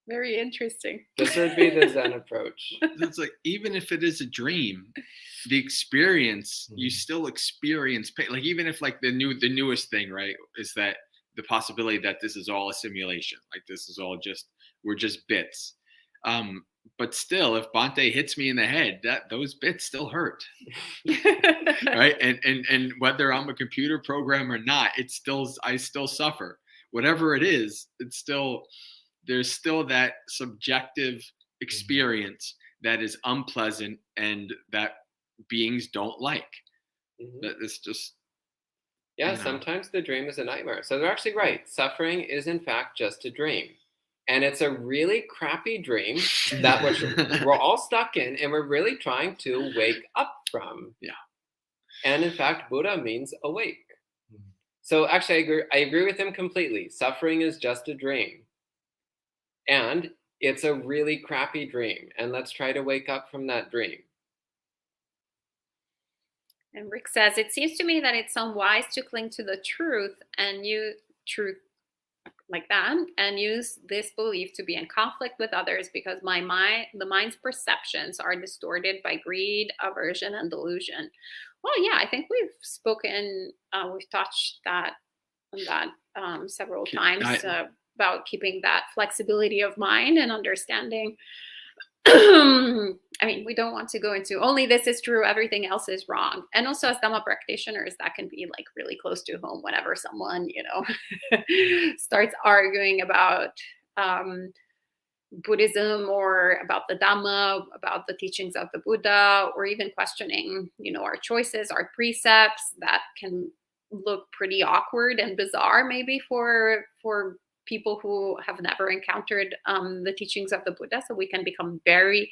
very interesting. This would be the Zen approach. It's like, even if it is a dream, the experience, you still experience pain. Like, even if like the newest thing, right, is that the possibility that this is all a simulation, like this is all we're just bits. But still, if Bhante hits me in the head, those bits still hurt. Right? And whether I'm a computer program or not, I still suffer. Whatever it is, there's still that subjective experience that is unpleasant and that beings don't like. That it's just sometimes the dream is a nightmare. So they're actually right. Suffering is in fact just a dream. And it's a really crappy dream that we're all stuck in and we're really trying to wake up from. Yeah. And in fact, Buddha means awake. So actually, I agree with him completely. Suffering is just a dream. And it's a really crappy dream. And let's try to wake up from that dream. And Rick says, it seems to me that it's unwise to cling to the truth and truth like that and use this belief to be in conflict with others because the mind's perceptions are distorted by greed, aversion, and delusion. Well, yeah, I think we've touched on that several times about keeping that flexibility of mind and understanding. I mean, we don't want to go into only this is true, everything else is wrong. And also as Dhamma practitioners, that can be like really close to home whenever someone, starts arguing about Buddhism or about the Dhamma, about the teachings of the Buddha, or even questioning, our choices, our precepts. That can look pretty awkward and bizarre maybe for people who have never encountered the teachings of the Buddha. So we can become very,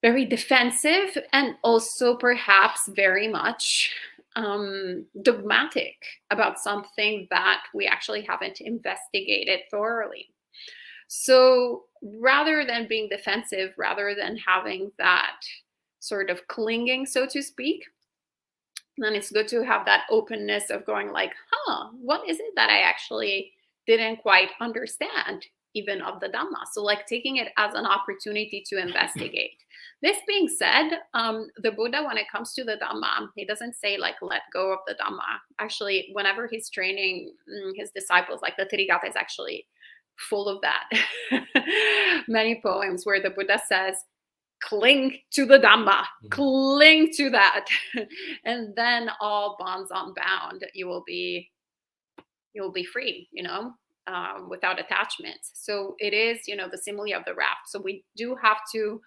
very defensive and also perhaps very much dogmatic about something that we actually haven't investigated thoroughly. So rather than being defensive, rather than having that sort of clinging, so to speak, then it's good to have that openness of going like, what is it that I actually didn't quite understand even of the Dhamma? So like taking it as an opportunity to investigate. This being said, the Buddha, when it comes to the Dhamma, he doesn't say like, let go of the Dhamma. Actually, whenever he's training his disciples, like the Therigatha is actually full of that. Many poems where the Buddha says, cling to the Dhamma, cling to that. And then all bonds unbound, you will be free, without attachments. So it is, the simile of the raft. So we do have to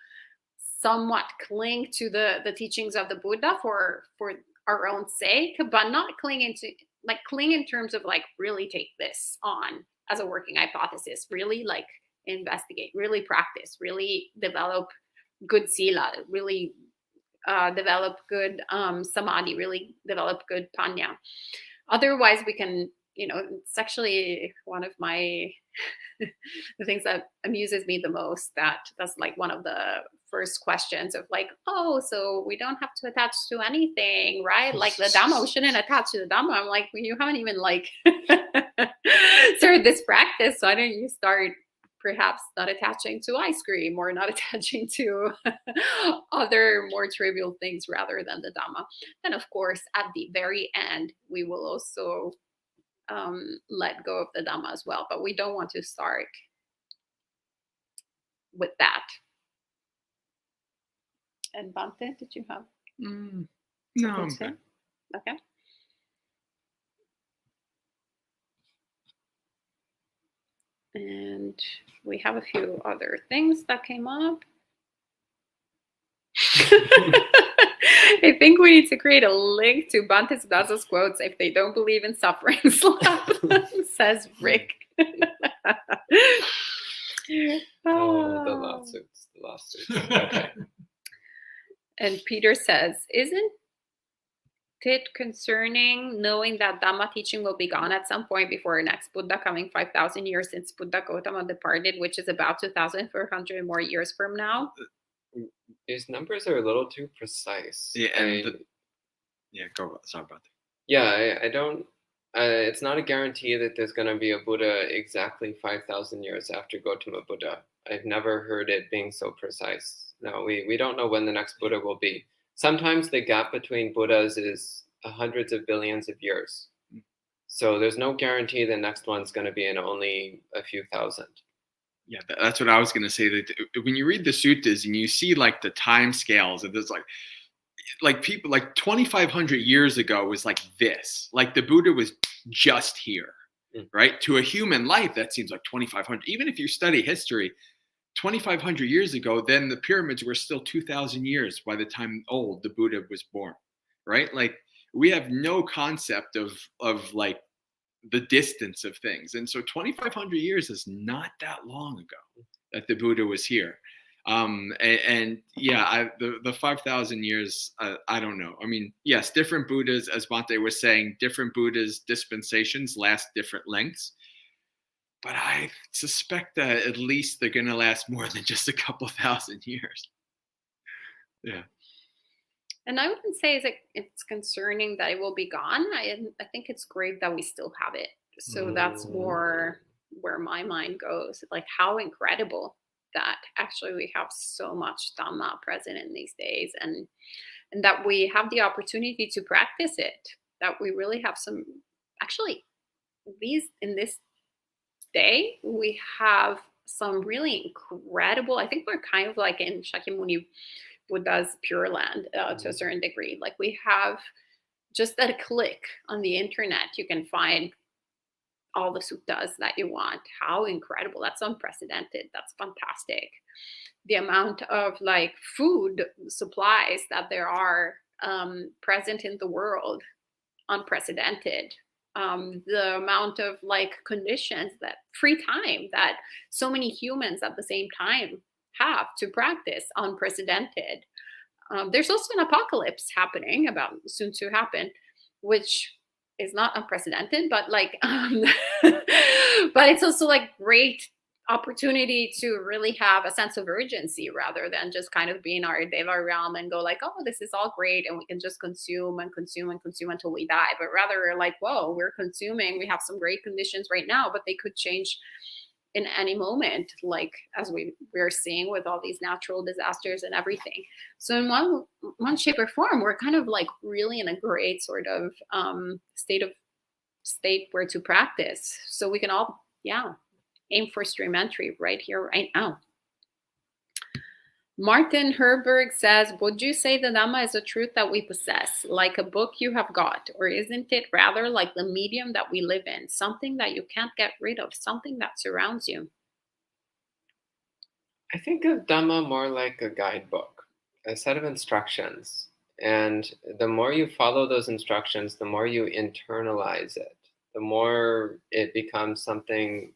somewhat cling to the teachings of the Buddha for our own sake, but not cling in terms of like really take this on as a working hypothesis, really like investigate, really practice, really develop good sila, really develop good samadhi, really develop good panya. Otherwise we can, it's actually one of my the things that amuses me the most. That's like one of the first questions of like, so we don't have to attach to anything, right? Like the Dhamma, we shouldn't attach to the Dhamma. I'm like, well, you haven't even like started this practice. So why don't you start perhaps not attaching to ice cream or not attaching to other more trivial things rather than the Dhamma. And of course, at the very end, we will also let go of the Dhamma as well. But we don't want to start with that. And Bhante, did you have? No, I'm good. Okay. And we have a few other things that came up. I think we need to create a link to Bhante Sudasa's quotes if they don't believe in suffering slap, says Rick. Oh, the lawsuits. Okay. And Peter says, isn't it concerning knowing that Dhamma teaching will be gone at some point before our next Buddha coming 5,000 years since Buddha Gautama departed, which is about 2,400 more years from now? These numbers are a little too precise. Yeah, and sorry about that. Yeah, I don't. It's not a guarantee that there's going to be a Buddha exactly 5,000 years after Gautama Buddha. I've never heard it being so precise. No, we don't know when the next Buddha will be. Sometimes the gap between Buddhas is hundreds of billions of years. So there's no guarantee the next one's going to be in only a few thousand. Yeah, that's what I was going to say. That when you read the suttas and you see like the time scales, and there's like people like 2,500 years ago was like this. Like the Buddha was just here, right? To a human life, that seems like 2,500. Even if you study history, 2,500 years ago, then the pyramids were still 2,000 years by the time the Buddha was born, right? Like we have no concept of like the distance of things. And so 2,500 years is not that long ago that the Buddha was here. The 5,000 years, I don't know. I mean, yes, different Buddhas, as Bhante was saying, different Buddhas' dispensations last different lengths. But I suspect that at least they're going to last more than just a couple thousand years. Yeah. And I wouldn't say it's concerning that it will be gone. I think it's great that we still have it. So that's more where my mind goes. Like how incredible that actually we have so much Dhamma present in these days, and that we have the opportunity to practice it. That we really have some. Actually, in this day we have some really incredible. I think we're kind of like in Shakyamuni Buddha's Pure Land to a certain degree. Like we have just at a click on the internet, you can find all the suttas that you want. How incredible. That's unprecedented. That's fantastic. The amount of like food supplies that there are present in the world, unprecedented. The amount of like conditions, that free time that so many humans at the same time have to practice, unprecedented. There's also an apocalypse happening, about soon to happen, which is not unprecedented, but like, but it's also like great opportunity to really have a sense of urgency rather than just kind of be in our Deva realm and go like, oh, this is all great and we can just consume and consume and consume until we die. But rather like, whoa, we're consuming, we have some great conditions right now, but they could change in any moment, like as we're seeing with all these natural disasters and everything. So in one shape or form, we're kind of like really in a great sort of state where to practice. So we can all, aim for stream entry right here, right now. Martin Herberg says, would you say the Dhamma is a truth that we possess, like a book you have got, or isn't it rather like the medium that we live in, something that you can't get rid of, something that surrounds you? I think of Dhamma more like a guidebook, a set of instructions. And the more you follow those instructions, the more you internalize it, the more it becomes something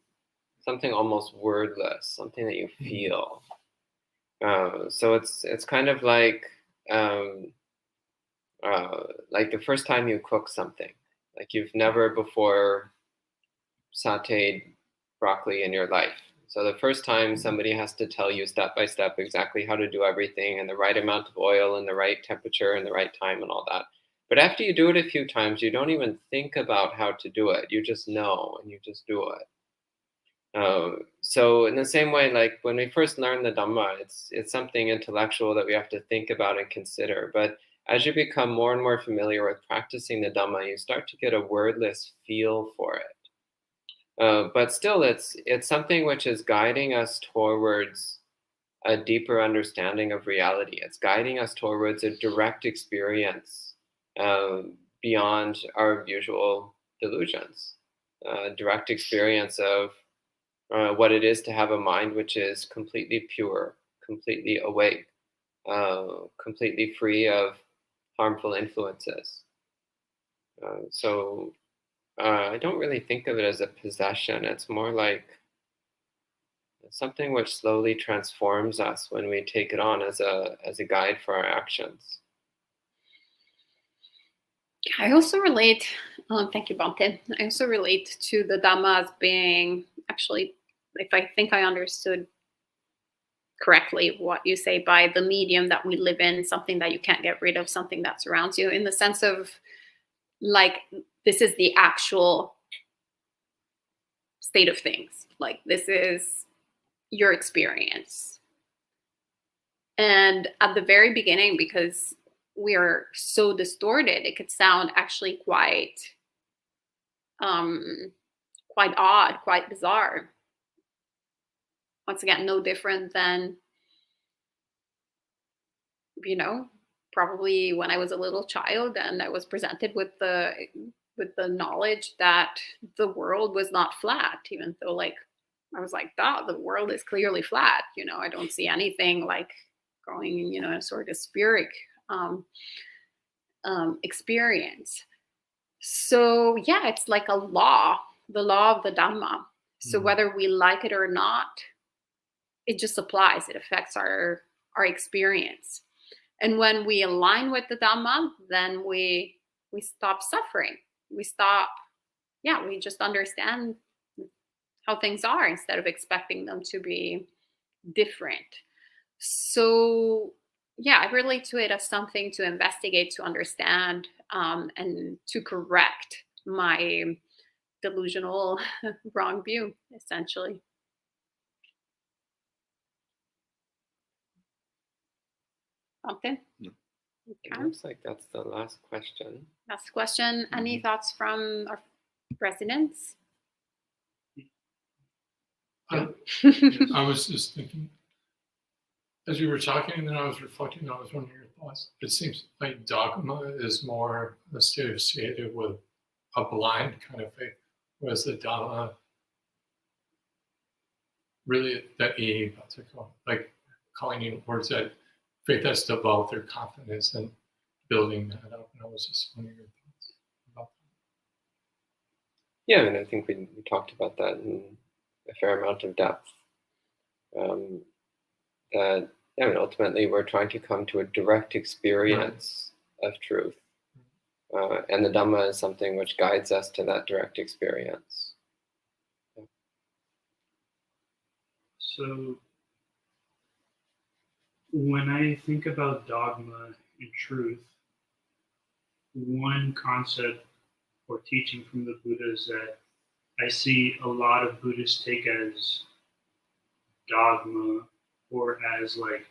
almost wordless, something that you feel. So it's kind of like the first time you cook something, like you've never before sauteed broccoli in your life. So the first time somebody has to tell you step by step exactly how to do everything and the right amount of oil and the right temperature and the right time and all that. But after you do it a few times, you don't even think about how to do it. You just know and you just do it. So in the same way, like when we first learn the Dhamma, it's something intellectual that we have to think about and consider. But as you become more and more familiar with practicing the Dhamma, you start to get a wordless feel for it. But still, it's something which is guiding us towards a deeper understanding of reality. It's guiding us towards a direct experience beyond our usual delusions, direct experience of what it is to have a mind which is completely pure, completely awake, completely free of harmful influences. So I don't really think of it as a possession. It's more like something which slowly transforms us when we take it on as a guide for our actions. I also relate, thank you, Bante. I also relate to the Dhamma as being, actually, if I think I understood correctly what you say, by the medium that we live in, something that you can't get rid of, something that surrounds you, in the sense of, like, this is the actual state of things. Like, this is your experience. And at the very beginning, because we are so distorted, it could sound actually quite odd, quite bizarre. Once again, no different than, probably when I was a little child and I was presented with the knowledge that the world was not flat, even though, like, I was like, the world is clearly flat. I don't see anything like going, a sort of spirit experience. So yeah, it's like a law, the law of the Dhamma. So whether we like it or not, it just applies. It affects our experience. And when we align with the Dhamma, then we stop suffering. We just understand how things are instead of expecting them to be different. So yeah, I relate to it as something to investigate, to understand, and to correct my delusional wrong view, essentially. Something? No. Okay. It looks like that's the last question. Last question. Any thoughts from our residents? I was just thinking, as you were talking, and then I was reflecting, I was wondering your thoughts. It seems like dogma is more associated with a blind kind of faith, whereas the Dhamma really, like calling in words that faith has developed their confidence and building that up. And I was just wondering your thoughts about that. Yeah, I think we talked about that in a fair amount of depth. Ultimately, we're trying to come to a direct experience of truth. And the Dhamma is something which guides us to that direct experience. So, when I think about dogma and truth, one concept or teaching from the Buddha is that I see a lot of Buddhists take as dogma or as like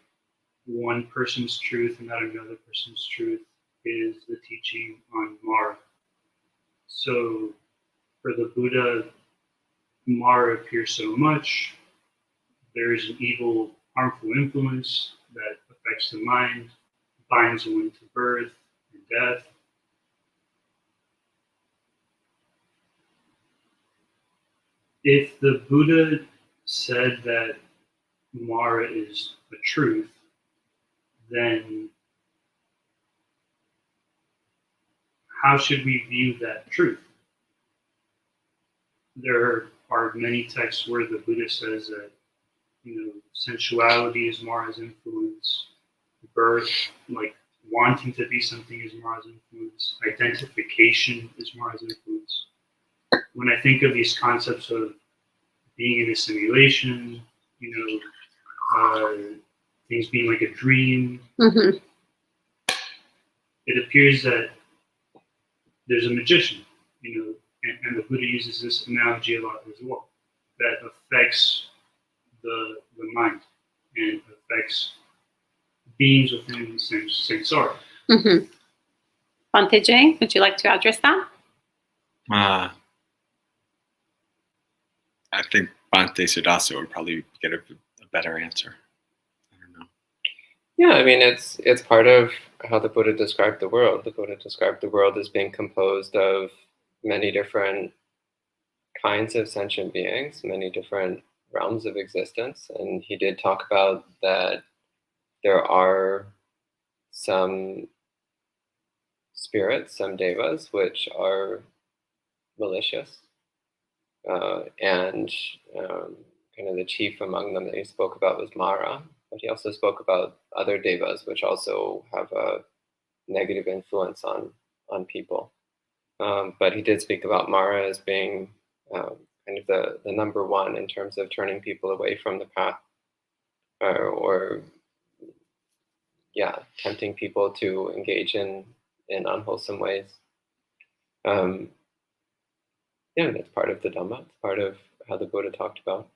one person's truth and not another person's truth is the teaching on Mara. So for the Buddha, Mara appears so much. There is an evil, harmful influence that affects the mind, binds one to birth and death. If the Buddha said that Mara is a truth, then how should we view that truth? There are many texts where the Buddha says that, sensuality is Mara's influence, birth, like wanting to be something is Mara's influence, identification is Mara's influence. When I think of these concepts of being in a simulation, things being like a dream, it appears that there's a magician, and the Buddha uses this analogy a lot as well. that affects the mind and affects beings within the same soul. Mm-hmm. Bhante J, would you like to address that? I think Bhante Siddhasa would probably get a better answer. I don't know. Yeah, I mean, it's part of how the Buddha described the world. The Buddha described the world as being composed of many different kinds of sentient beings, many different realms of existence. And he did talk about that there are some spirits, some devas, which are malicious. And kind of the chief among them that he spoke about was Mara. But he also spoke about other devas, which also have a negative influence on people. But he did speak about Mara as being kind of the number one in terms of turning people away from the path, or tempting people to engage in unwholesome ways. That's part of the Dhamma. It's part of how the Buddha talked about.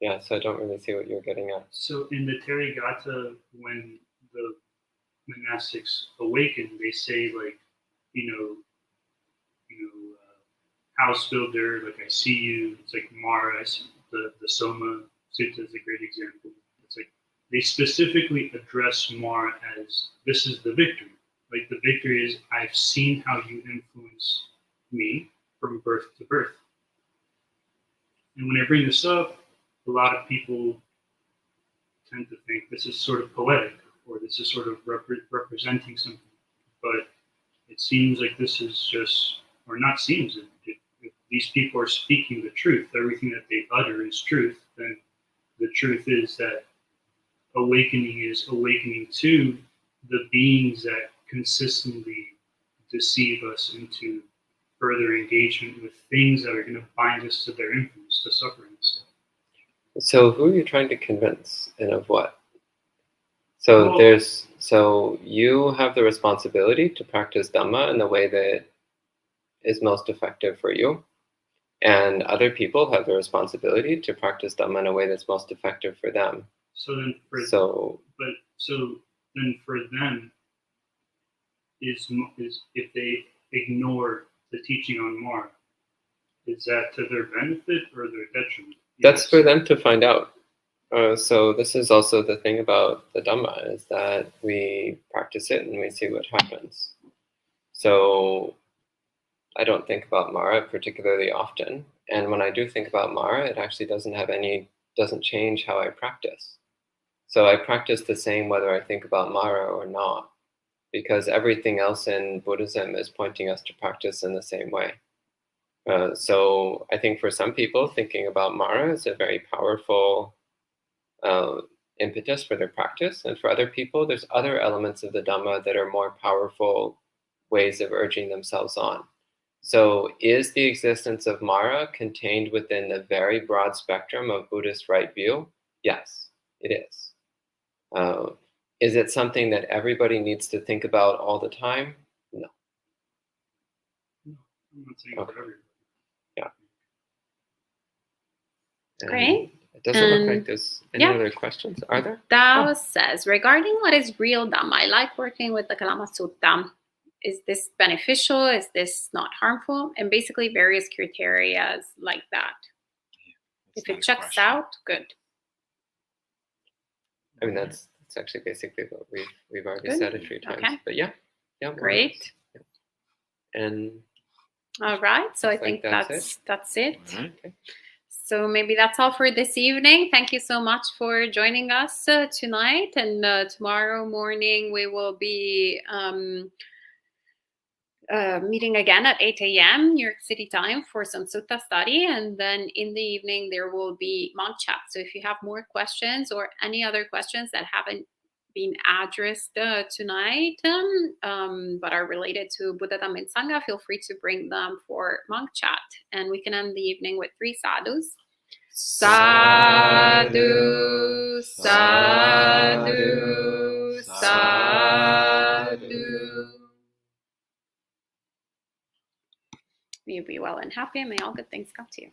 Yeah, so I don't really see what you're getting at. So in the Therigatha, when the monastics awaken, they say like, house builder, like I see you. It's like Mara, the Soma Sutta is a great example. It's like they specifically address Mara as this is the victory. Like the victory is I've seen how you influence me from birth to birth. And when I bring this up, a lot of people tend to think this is sort of poetic or this is sort of representing something. But it seems like this is just, or not seems, if these people are speaking the truth, everything that they utter is truth, then the truth is that awakening is awakening to the beings that consistently deceive us into further engagement with things that are going to bind us to their influence, to suffering and stuff. So who are you trying to convince, and of what? So you have the responsibility to practice Dhamma in the way that is most effective for you, and other people have the responsibility to practice Dhamma in a way that's most effective for them. So then for them is if they ignore the teaching on Mara, is that to their benefit or their detriment? That's for them to find out. So this is also the thing about the Dhamma, is that we practice it and we see what happens. So I don't think about Mara particularly often. And when I do think about Mara, it actually doesn't change how I practice. So I practice the same whether I think about Mara or not, because everything else in Buddhism is pointing us to practice in the same way. So I think for some people, thinking about Mara is a very powerful impetus for their practice. And for other people, there's other elements of the Dhamma that are more powerful ways of urging themselves on. So is the existence of Mara contained within the very broad spectrum of Buddhist right view? Yes, it is. Is it something that everybody needs to think about all the time? No. I'm not saying for everybody. Yeah. And Great. it doesn't look like there's any other questions, are there? Dao says, regarding what is real Dhamma, I like working with the Kalama Sutta. Is this beneficial? Is this not harmful? And basically various criteria like that. If it checks out, good. I mean, that's actually basically what we've already said a few times. Okay. But yeah. Great. Yeah. And all right. So I think that's it. Right. Okay. So maybe that's all for this evening. Thank you so much for joining us tonight. And tomorrow morning we will be meeting again at 8 a.m. New York City time for some sutta study. And then in the evening there will be monk chat. So if you have more questions or any other questions that haven't been addressed tonight but are related to Buddha, Dhamma, and Sangha, feel free to bring them for monk chat. And we can end the evening with 3 sadhus. Sadhu, sadhu, sadhu. May you be well and happy, and may all good things come to you.